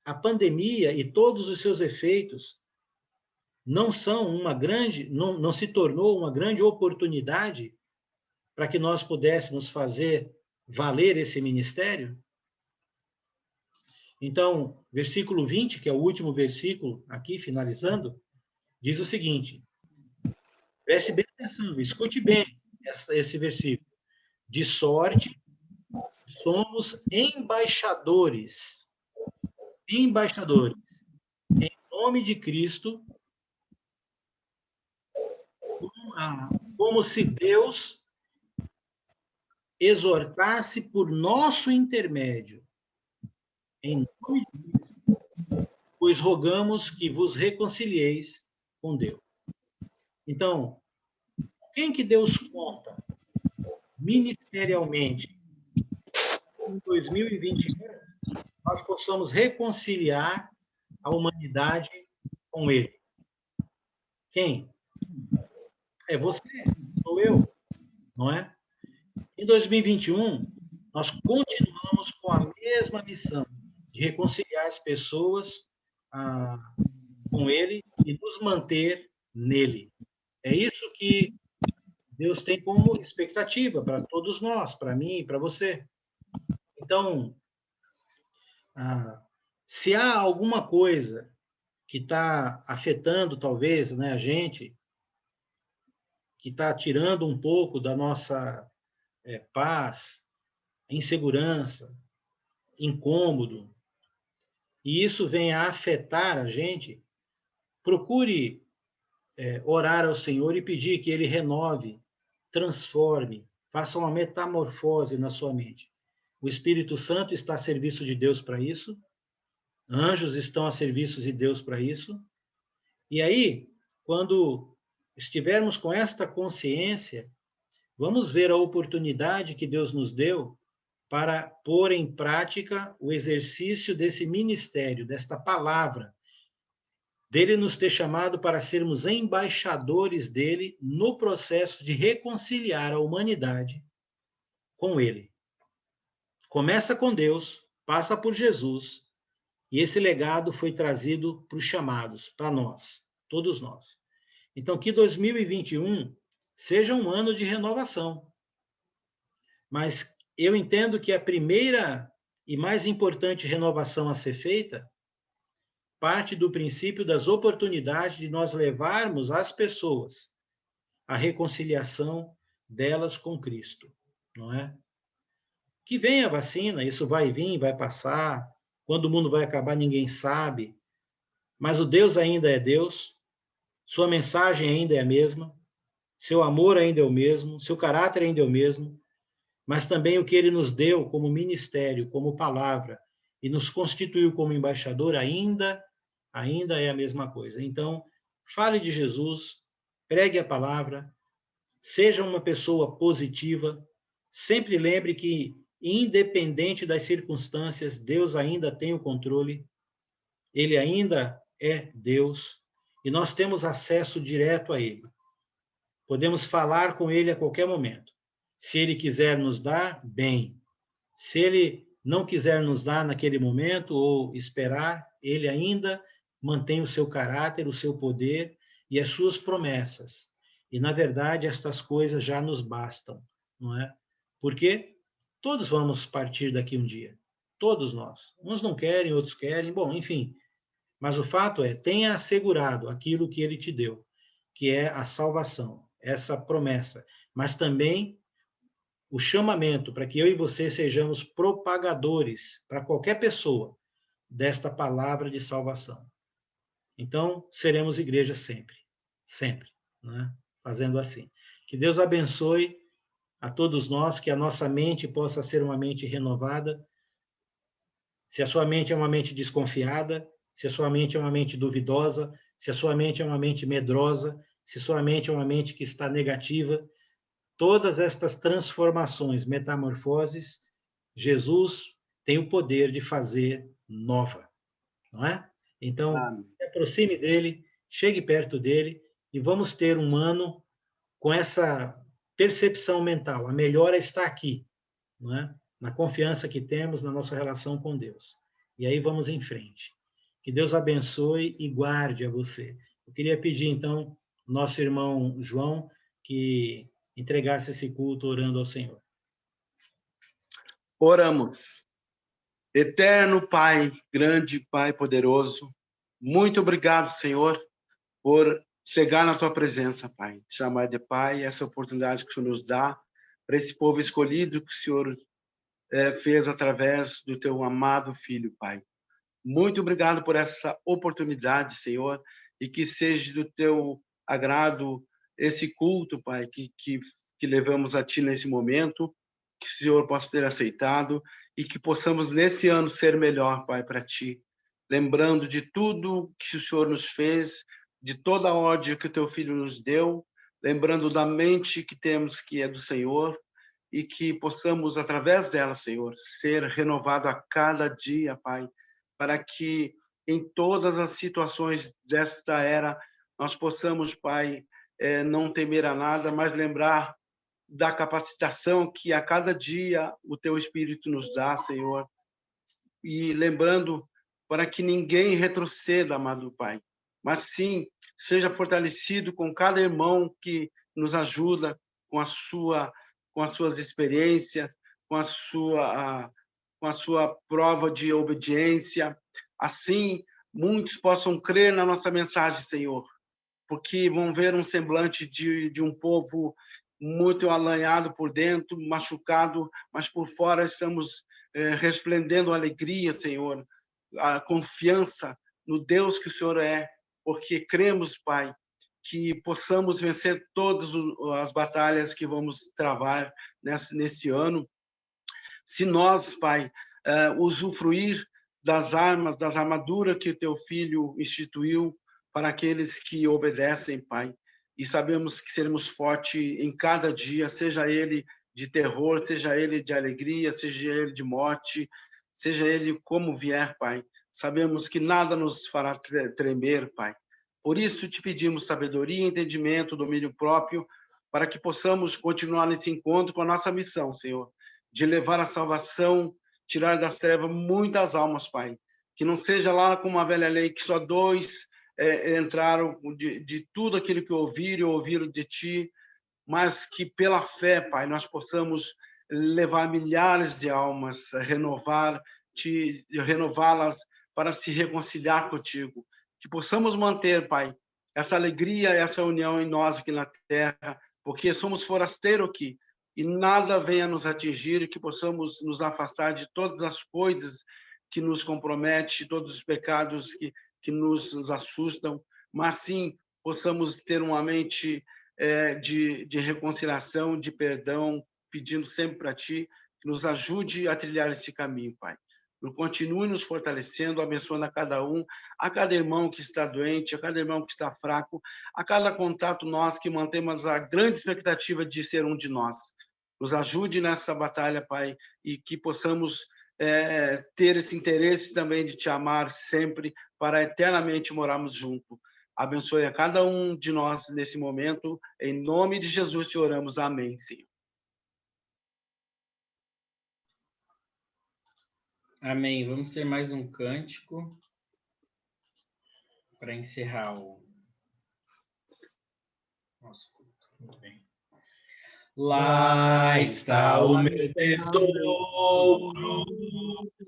a pandemia e todos os seus efeitos não se tornou uma grande oportunidade para que nós pudéssemos fazer valer esse ministério? Então, versículo 20, que é o último versículo aqui, finalizando, diz o seguinte, preste bem atenção, escute bem esse versículo. De sorte, somos embaixadores, em nome de Cristo, como se Deus exortasse por nosso intermédio, em nome de Cristo, pois rogamos que vos reconcilieis com Deus. Então, quem que Deus conta ministerialmente em 2021 nós possamos reconciliar a humanidade com Ele? Quem? É você, sou eu, não é? Em 2021, nós continuamos com a mesma missão de reconciliar as pessoas com Ele e nos manter nele. É isso que Deus tem como expectativa para todos nós, para mim e para você. Então, se há alguma coisa que está afetando, talvez, né, a gente, que está tirando um pouco da nossa paz, insegurança, incômodo, e isso vem a afetar a gente, procure orar ao Senhor e pedir que Ele renove, transforme, faça uma metamorfose na sua mente. O Espírito Santo está a serviço de Deus para isso, anjos estão a serviço de Deus para isso, e aí, quando estivermos com esta consciência, vamos ver a oportunidade que Deus nos deu para pôr em prática o exercício desse ministério, desta palavra, dele nos ter chamado para sermos embaixadores dele no processo de reconciliar a humanidade com ele. Começa com Deus, passa por Jesus, e esse legado foi trazido para os chamados, para nós, todos nós. Então, que 2021 seja um ano de renovação. Mas eu entendo que a primeira e mais importante renovação a ser feita parte do princípio das oportunidades de nós levarmos as pessoas à reconciliação delas com Cristo, não é? Que venha a vacina, isso vai vir, vai passar, quando o mundo vai acabar ninguém sabe, mas o Deus ainda é Deus, sua mensagem ainda é a mesma, seu amor ainda é o mesmo, seu caráter ainda é o mesmo, mas também o que ele nos deu como ministério, como palavra, e nos constituiu como embaixador ainda é a mesma coisa. Então, fale de Jesus, pregue a palavra, seja uma pessoa positiva, sempre lembre que, independente das circunstâncias, Deus ainda tem o controle, ele ainda é Deus, e nós temos acesso direto a ele. Podemos falar com ele a qualquer momento. Se ele quiser nos dar, bem. Se ele não quiser nos dar naquele momento ou esperar, ele ainda mantém o seu caráter, o seu poder e as suas promessas. E, na verdade, estas coisas já nos bastam, não é? Porque todos vamos partir daqui um dia. Todos nós. Uns não querem, outros querem. Bom, enfim. Mas o fato é, tenha assegurado aquilo que ele te deu, que é a salvação, essa promessa. Mas também o chamamento para que eu e você sejamos propagadores para qualquer pessoa desta palavra de salvação. Então, seremos igreja sempre, sempre, né? Fazendo assim. Que Deus abençoe a todos nós, que a nossa mente possa ser uma mente renovada. Se a sua mente é uma mente desconfiada, se a sua mente é uma mente duvidosa, se a sua mente é uma mente medrosa, se a sua mente é uma mente que está negativa, todas estas transformações, metamorfoses, Jesus tem o poder de fazer nova, não é? Então, se aproxime dele, chegue perto dele e vamos ter um ano com essa percepção mental. A melhora está aqui, não é? Na confiança que temos na nossa relação com Deus. E aí vamos em frente. Que Deus abençoe e guarde a você. Eu queria pedir, então, nosso irmão João, que entregasse esse culto orando ao Senhor. Oramos. Eterno Pai, grande Pai poderoso, muito obrigado, Senhor, por chegar na Tua presença, Pai. Te chamar de Pai, essa oportunidade que o Senhor nos dá para esse povo escolhido que o Senhor fez através do Teu amado Filho, Pai. Muito obrigado por essa oportunidade, Senhor, e que seja do Teu agrado esse culto, Pai, que levamos a Ti nesse momento, que o Senhor possa ter aceitado e que possamos nesse ano ser melhor, Pai, para Ti, lembrando de tudo que o Senhor nos fez, de toda a ordem que o Teu Filho nos deu, lembrando da mente que temos que é do Senhor e que possamos, através dela, Senhor, ser renovado a cada dia, Pai, para que em todas as situações desta era nós possamos, Pai, não temer a nada, mas lembrar da capacitação que a cada dia o Teu Espírito nos dá, Senhor. E lembrando para que ninguém retroceda, amado Pai, mas sim seja fortalecido com cada irmão que nos ajuda com as suas experiências, com a sua prova de obediência. Assim, muitos possam crer na nossa mensagem, Senhor, porque vão ver um semblante de um povo muito alanhado por dentro, machucado, mas por fora estamos resplendendo alegria, Senhor, a confiança no Deus que o Senhor é, porque cremos, Pai, que possamos vencer todas as batalhas que vamos travar nesse ano. Se nós, Pai, usufruir das armas, das armaduras que o Teu Filho instituiu para aqueles que obedecem, Pai, e sabemos que seremos fortes em cada dia, seja ele de terror, seja ele de alegria, seja ele de morte, seja ele como vier, Pai. Sabemos que nada nos fará tremer, Pai. Por isso te pedimos sabedoria, entendimento, domínio próprio, para que possamos continuar nesse encontro com a nossa missão, Senhor, de levar a salvação, tirar das trevas muitas almas, Pai. Que não seja lá como a velha lei, que só 2 entraram de tudo aquilo que ouviram de Ti, mas que pela fé, Pai, nós possamos levar milhares de almas, renová-las para se reconciliar contigo. Que possamos manter, Pai, essa alegria, essa união em nós aqui na terra, porque somos forasteiros aqui, e nada venha nos atingir, que possamos nos afastar de todas as coisas que nos comprometem, todos os pecados que nos assustam, mas sim possamos ter uma mente de reconciliação, de perdão, pedindo sempre para Ti, que nos ajude a trilhar esse caminho, Pai. Continue nos fortalecendo, abençoando a cada irmão que está doente, a cada irmão que está fraco, a cada contato nós que mantemos a grande expectativa de ser um de nós. Nos ajude nessa batalha, Pai, e que possamos ter esse interesse também de Te amar sempre, para eternamente morarmos juntos. Abençoe a cada um de nós nesse momento. Em nome de Jesus te oramos. Amém, Senhor. Amém. Vamos ter mais um cântico para encerrar o nosso culto. Muito bem. Lá está o meu tesouro,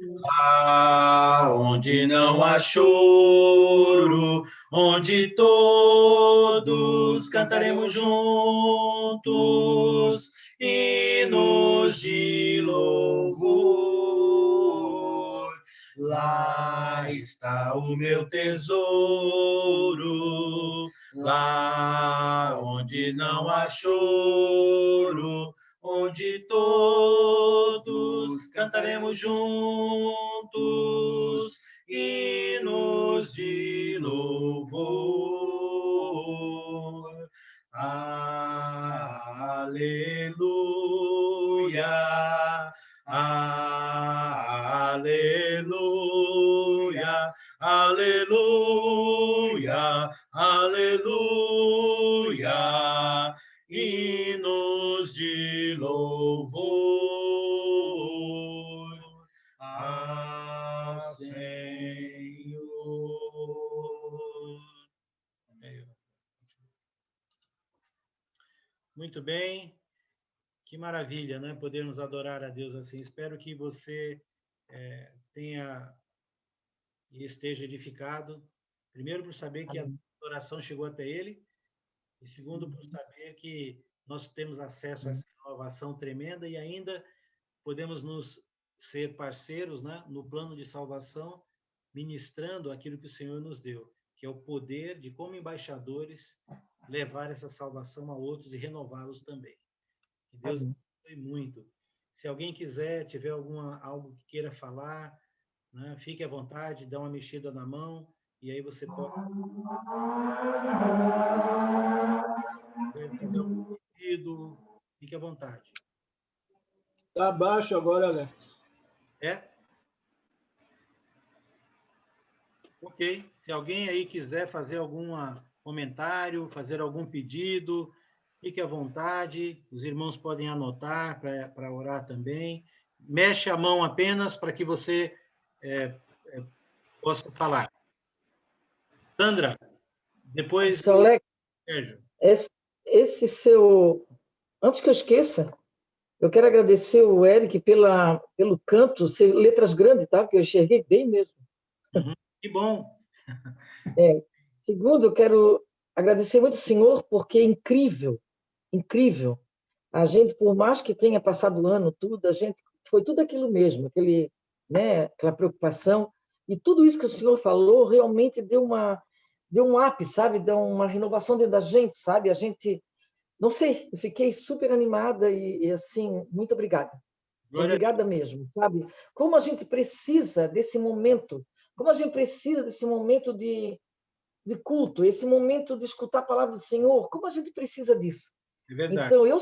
lá onde não há choro, onde todos cantaremos juntos hinos de louvor. Lá está o meu tesouro, lá onde não há choro, onde todos cantaremos juntos hinos de louvor. Aleluia, aleluia, aleluia, aleluia, hinos de louvor ao Senhor. Muito bem, que maravilha, né? Podermos adorar a Deus assim. Espero que você tenha e esteja edificado, primeiro por saber que a oração chegou até Ele, e segundo por saber que nós temos acesso a essa inovação tremenda e ainda podemos nos ser parceiros, né, no plano de salvação, ministrando aquilo que o Senhor nos deu, que é o poder de, como embaixadores, levar essa salvação a outros e renová-los também. Que Deus abençoe muito. Se alguém quiser, tiver algo que queira falar, né, fique à vontade, dá uma mexida na mão, e aí você pode fazer algum pedido, fique à vontade. Está baixo agora, Alex. Ok. Se alguém aí quiser fazer algum comentário, fazer algum pedido, fique à vontade. Os irmãos podem anotar para orar também. Mexe a mão apenas para que você possa falar. Sandra, depois... Seu Alex, Sérgio. esse seu... Antes que eu esqueça, eu quero agradecer o Eric pelo canto, letras grandes, tá? Porque eu enxerguei bem mesmo. Que bom. Segundo, eu quero agradecer muito ao Senhor, porque é incrível, incrível. A gente, por mais que tenha passado o ano, tudo, a gente foi tudo aquilo mesmo, aquela preocupação. E tudo isso que o Senhor falou realmente deu um up, sabe? Deu uma renovação dentro da gente, sabe? A gente, não sei, eu fiquei super animada e assim, muito obrigada. Obrigada mesmo, sabe? Como a gente precisa desse momento, de de culto, esse momento de escutar a palavra do Senhor, como a gente precisa disso. É verdade. Então, eu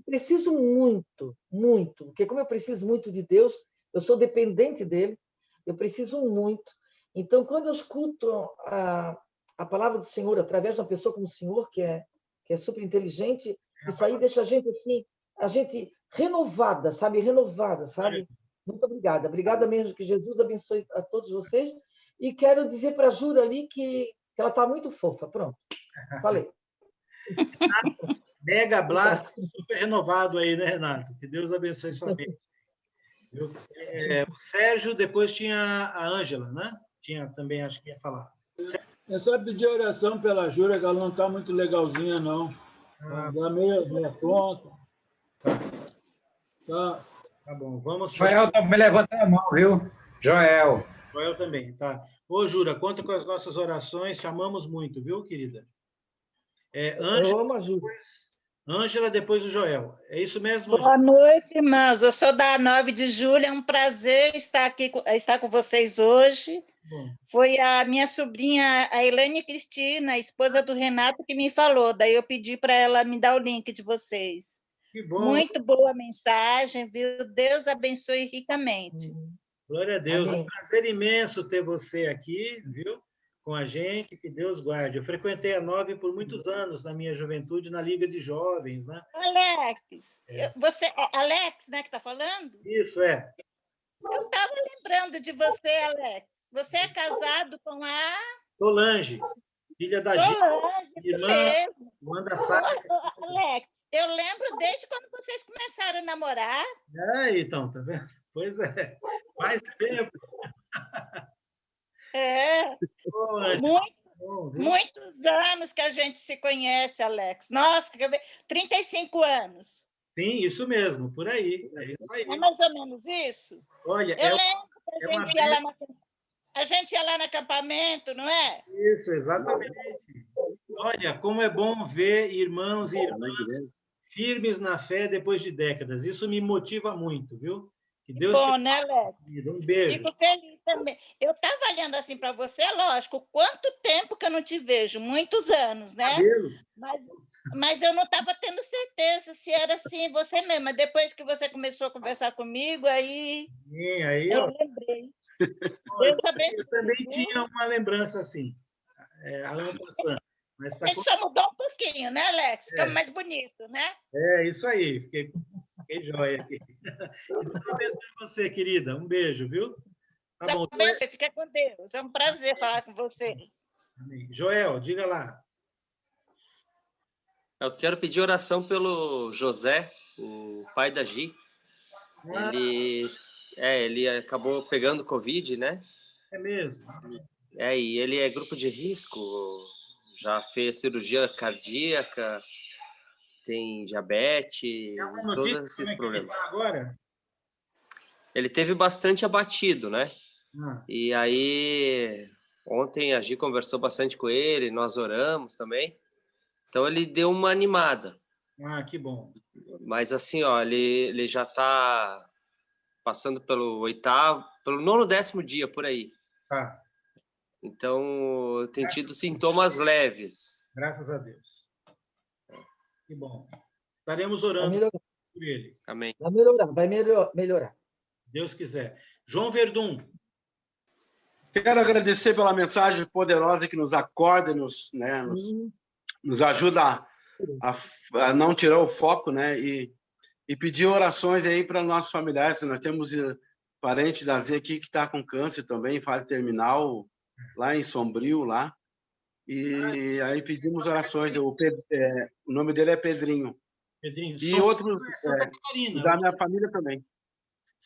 preciso muito, muito, porque como eu preciso muito de Deus, eu sou dependente dele, eu preciso muito. Então, quando eu escuto a palavra do Senhor através de uma pessoa como o Senhor, que é super inteligente, isso aí deixa a gente assim, a gente renovada, sabe? Renovada, sabe? Muito obrigada. Obrigada mesmo, que Jesus abençoe a todos vocês. E quero dizer para a Jura ali que ela está muito fofa. Pronto, falei. Mega Blast, super renovado aí, né, Renato? Que Deus abençoe sua vida. O Sérgio, depois tinha a Ângela, né? Tinha também, acho que ia falar. É só pedir oração pela Júlia, que ela não está muito legalzinha, não. Está meio pronta. Tá bom, vamos... Joel também levanta a mão, viu? Joel também, tá. Ô, Jura, conta com as nossas orações, chamamos muito, viu, querida? Ângela, depois o Joel. É isso mesmo? Boa noite, irmãos. Eu sou da 9 de julho, é um prazer estar com vocês hoje. Bom. Foi a minha sobrinha, a Elaine Cristina, esposa do Renato, que me falou. Daí eu pedi para ela me dar o link de vocês. Que bom. Muito boa mensagem, viu? Deus abençoe ricamente. Glória a Deus. Amém. É um prazer imenso ter você aqui, viu? Com a gente, que Deus guarde. Eu frequentei a 9 por muitos anos na minha juventude, na Liga de Jovens, né? Alex, Alex, né, que está falando? Isso, é. Eu estava lembrando de você, Alex. Você é casado com a... Solange, filha da Solange, Gina, isso irmã, mesmo. irmã da Sara. Alex, eu lembro desde quando vocês começaram a namorar. Então, tá vendo? Pois é, faz tempo. Muitos anos que a gente se conhece, Alex. Nossa, 35 anos. Sim, isso mesmo, por aí. É mais ou menos isso? Olha, eu lembro que a gente ia lá no acampamento, não é? Isso, exatamente. Olha, como é bom ver irmãos e irmãs firmes na fé depois de décadas. Isso me motiva muito, viu? Que Deus bom, né, Alex? Um beijo. Fico feliz também. Eu estava olhando assim para você, lógico, quanto tempo que eu não te vejo? Muitos anos, né? Mas eu não estava tendo certeza se era assim, você mesma. Depois que você começou a conversar comigo, aí eu lembrei. Deus abençoe. Eu também tinha uma lembrança assim. A gente só mudou um pouquinho, né, Alex? Ficamos mais bonito, né? É, isso aí. Fiquei joia aqui. Deus abençoe você, querida. Um beijo, viu? Tá bom. Fica com Deus. É um prazer falar com você. Amém. Joel, diga lá. Eu quero pedir oração pelo José, o pai da Gi. Ele acabou pegando Covid, né? É mesmo? E ele é grupo de risco, já fez cirurgia cardíaca, tem diabetes, todos esses problemas. Agora? Ele teve bastante abatido, né? E aí, ontem a Gi conversou bastante com ele, nós oramos também. Então, ele deu uma animada. Que bom. Mas, assim, ele já está passando pelo 9º, 10º dia, por aí. Tá. Então, tem tido sintomas leves. Graças a Deus. Que bom. Estaremos orando por ele. Amém. Vai melhorar. Deus quiser. João Verdun. Quero agradecer pela mensagem poderosa que nos acorda, nos ajuda a não tirar o foco, né? E pedir orações aí para nossos familiares. Nós temos parente da Zê aqui que está com câncer também, fase terminal, lá em Sombrio, lá. E aí pedimos orações. O nome dele é Pedrinho. Pedrinho. E outros da minha família também.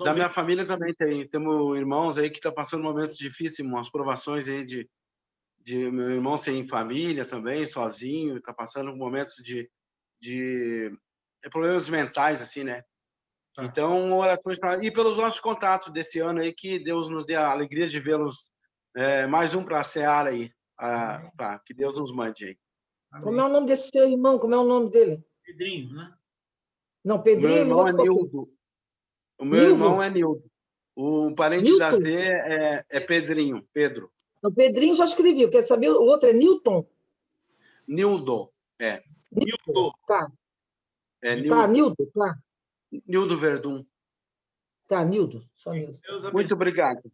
Da minha família também temos irmãos aí que estão passando momentos difíceis, umas provações aí de meu irmão sem família também, sozinho, está passando momentos de problemas mentais, assim, né? Então, orações e pelos nossos contatos desse ano aí, que Deus nos dê a alegria de vê-los mais um para a Seara aí, que Deus nos mande aí. Como é o nome desse seu irmão? Como é o nome dele? Pedrinho, né? Não, Pedrinho. Meu irmão é Nildo. O meu irmão é Nildo. O parente da Zê é Pedrinho, Pedro. O Pedrinho já escreveu. Quer saber? O outro é Newton? Nildo, é. Nildo. Tá. É Nildo. Tá, Nildo, tá. Nildo Verdun. Tá, Nildo. Só Nildo. Muito obrigado.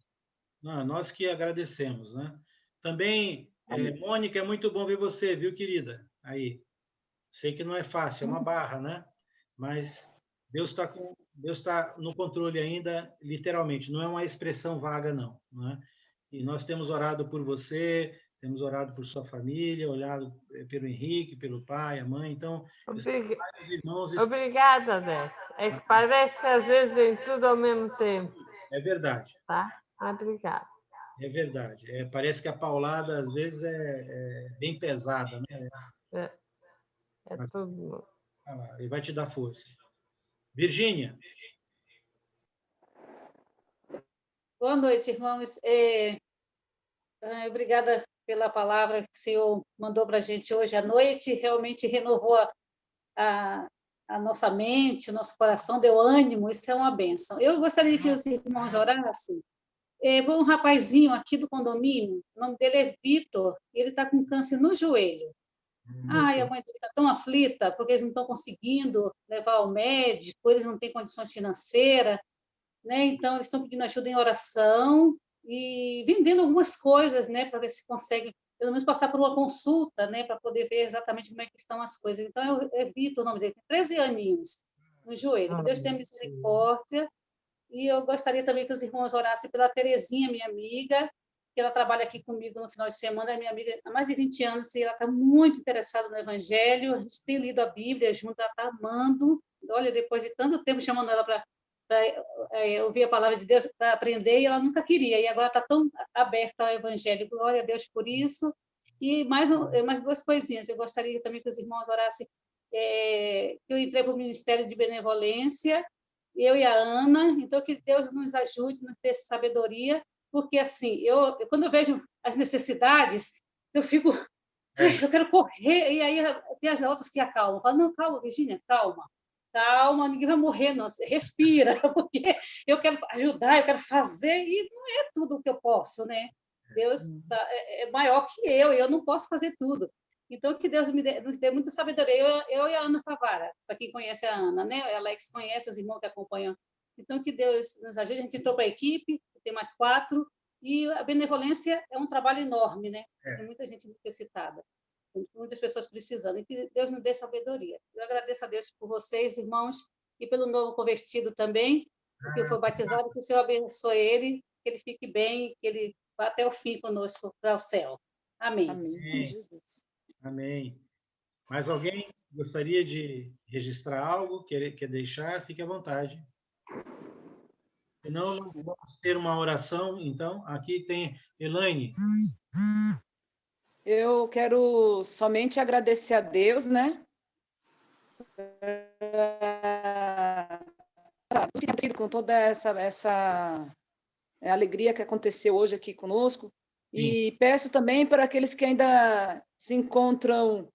Não, nós que agradecemos, né? Também, Mônica, é muito bom ver você, viu, querida? Aí. Sei que não é fácil, é uma barra, né? Mas Deus está no controle ainda, literalmente. Não é uma expressão vaga, não. É? E nós temos orado por você, temos orado por sua família, orado pelo Henrique, pelo pai, a mãe. Então, vários irmãos. Obrigada, Deus. Parece que às vezes vem tudo ao mesmo tempo. É verdade. Tá? Obrigada. É verdade. Parece que a paulada, às vezes, é bem pesada, né? É tudo. Ele vai te dar força. Virgínia. Boa noite, irmãos. Obrigada pela palavra que o Senhor mandou para a gente hoje à noite. Realmente renovou a nossa mente, o nosso coração, deu ânimo. Isso é uma bênção. Eu gostaria que os irmãos orassem. Foi um rapazinho aqui do condomínio, o nome dele é Vitor, e ele está com câncer no joelho. Ai, a mãe dele está tão aflita, porque eles não estão conseguindo levar ao médico, eles não têm condições financeiras, né? Então, eles estão pedindo ajuda em oração e vendendo algumas coisas, né, para ver se conseguem, pelo menos, passar por uma consulta, né, para poder ver exatamente como é que estão as coisas. Então, eu evito o nome dele, tem 13 aninhos no joelho. Que Deus tenha misericórdia. E eu gostaria também que os irmãos orassem pela Terezinha, minha amiga, que ela trabalha aqui comigo no final de semana, é minha amiga há mais de 20 anos, e ela está muito interessada no Evangelho, a gente tem lido a Bíblia junto, ela está amando. Olha, depois de tanto tempo chamando ela para ouvir a palavra de Deus, para aprender, e ela nunca queria, e agora está tão aberta ao Evangelho. Glória a Deus por isso. E mais duas coisinhas, eu gostaria também que os irmãos orassem, que eu entrei para o Ministério de Benevolência, eu e a Ana, então que Deus nos ajude, nos dê sabedoria, porque assim, quando eu vejo as necessidades, eu fico, eu quero correr, e aí tem as outras que acalmam, falam, não, calma, Virgínia, calma, ninguém vai morrer, não, respira, porque eu quero ajudar, eu quero fazer, e não é tudo o que eu posso, né? Deus é maior que eu não posso fazer tudo. Então, que Deus nos dê muita sabedoria. Eu e a Ana Favara, para quem conhece a Ana, né? A Alex conhece, os irmãos que acompanham. Então, que Deus nos ajude. A gente entrou para a equipe, tem mais 4, e a benevolência é um trabalho enorme, né? Tem muita gente necessitada, muitas pessoas precisando, e que Deus nos dê sabedoria. Eu agradeço a Deus por vocês, irmãos, e pelo novo convertido também, que foi batizado, que o Senhor abençoe ele, que ele fique bem, que ele vá até o fim conosco para o céu. Amém. Amém. Jesus. Amém. Mais alguém gostaria de registrar algo? Quer deixar? Fique à vontade. Senão, nós vamos ter uma oração, então. Aqui tem Elaine. Eu quero somente agradecer a Deus, né? Com toda essa alegria que aconteceu hoje aqui conosco. E peço também para aqueles que ainda se encontram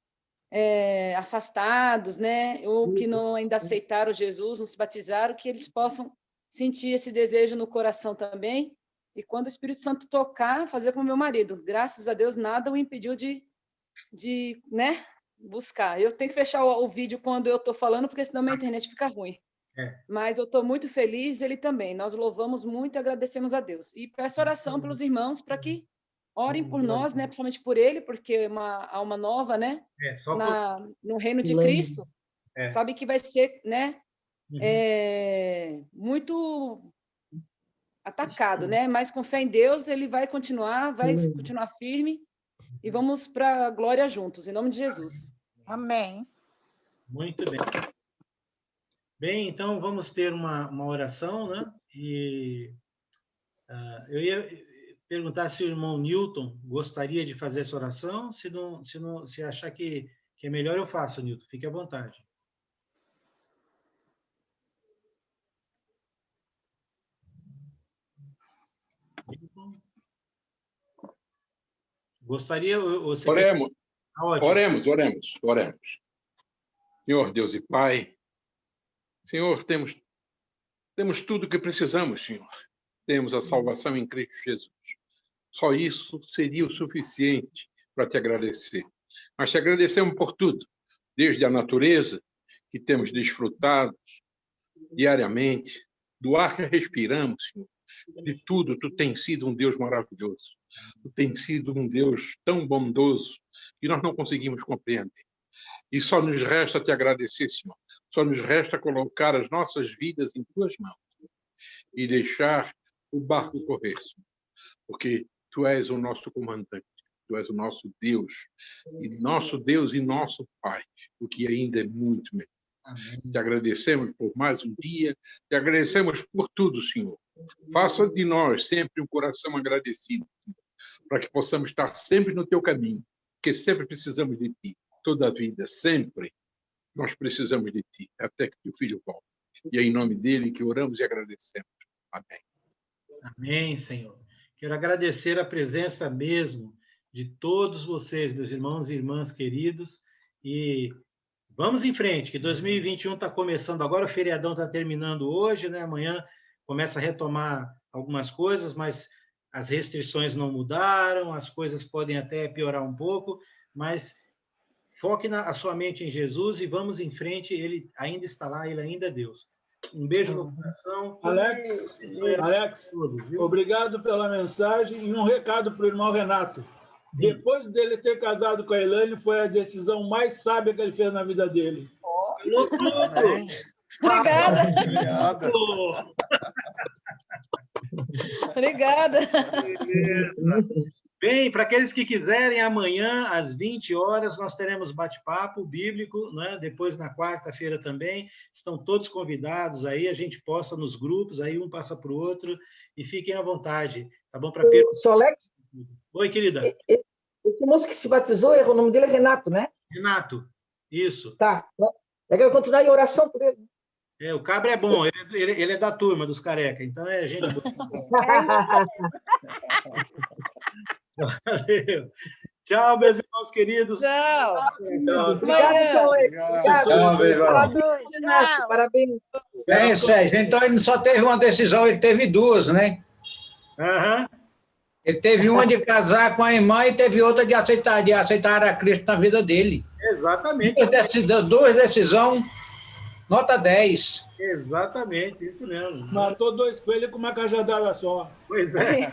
afastados, né? Ou que não ainda aceitaram Jesus, não se batizaram, que eles possam sentir esse desejo no coração também. E quando o Espírito Santo tocar, fazer como meu marido. Graças a Deus, nada o impediu de né, buscar. Eu tenho que fechar o vídeo quando eu estou falando, porque senão minha internet fica ruim. Mas eu estou muito feliz, ele também. Nós louvamos muito e agradecemos a Deus. E peço oração pelos irmãos para que orem por nós, né? Principalmente por ele, porque é uma alma nova, né? No reino de Cristo. Sabe que vai ser, né? Muito atacado, né? Mas com fé em Deus, ele vai continuar firme. E vamos para a glória juntos, em nome de Jesus. Amém. Muito bem. Bem, então vamos ter uma oração, né? E eu ia perguntar se o irmão Newton gostaria de fazer essa oração. Se achar que é melhor, eu faço, Newton. Fique à vontade. Gostaria... Oremos. Oremos. Senhor Deus e Pai, Senhor, temos tudo o que precisamos, Senhor. Temos a salvação em Cristo Jesus. Só isso seria o suficiente para te agradecer. Nós te agradecemos por tudo, desde a natureza, que temos desfrutado diariamente, do ar que respiramos, Senhor, de tudo. Tu tens sido um Deus maravilhoso. Tu tens sido um Deus tão bondoso que nós não conseguimos compreender. E só nos resta te agradecer, Senhor. Só nos resta colocar as nossas vidas em tuas mãos e deixar o barco correr, Senhor. Porque tu és o nosso comandante, tu és o nosso Deus e nosso Pai, o que ainda é muito melhor. Amém. Te agradecemos por mais um dia, te agradecemos por tudo, Senhor. Faça de nós sempre um coração agradecido, para que possamos estar sempre no teu caminho, porque sempre precisamos de ti. Toda a vida, sempre, nós precisamos de ti, até que teu filho volte. E é em nome dele que oramos e agradecemos. Amém. Amém, Senhor. Quero agradecer a presença mesmo de todos vocês, meus irmãos e irmãs queridos, e vamos em frente, que 2021 está começando agora, o feriadão está terminando hoje, né? Amanhã começa a retomar algumas coisas, mas as restrições não mudaram, as coisas podem até piorar um pouco, mas foque a sua mente em Jesus e vamos em frente, ele ainda está lá, ele ainda é Deus. Um beijo no coração. Alex, obrigado pela mensagem e um recado para o irmão Renato. Depois dele ter casado com a Elaine, foi a decisão mais sábia que ele fez na vida dele. Obrigada. Obrigada. Bem, para aqueles que quiserem, amanhã, às 20 horas, nós teremos bate-papo bíblico, né? Depois, na quarta-feira também. Estão todos convidados aí, a gente posta nos grupos, aí um passa para o outro, e fiquem à vontade, tá bom? Alex? Oi, querida. Esse moço que se batizou, o nome dele é Renato, né? Renato, isso. Tá. Eu quero continuar em oração por ele. O cabra é bom, ele é da turma dos careca, então é gente boa. Valeu. Tchau, meus irmãos queridos. Tchau. Obrigado, parabéns. É, Sérgio, então ele só teve uma decisão, ele teve duas, né? Uhum. Ele teve uma de casar com a irmã e teve outra de aceitar a Cristo na vida dele. Exatamente. Duas decisões, nota 10. Exatamente, isso mesmo. Matou 2 coelhos com uma cajadada só. Pois é.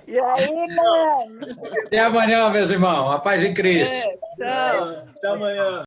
E aí, mano? Até amanhã, meus irmãos. A paz em Cristo. Tchau. Até amanhã.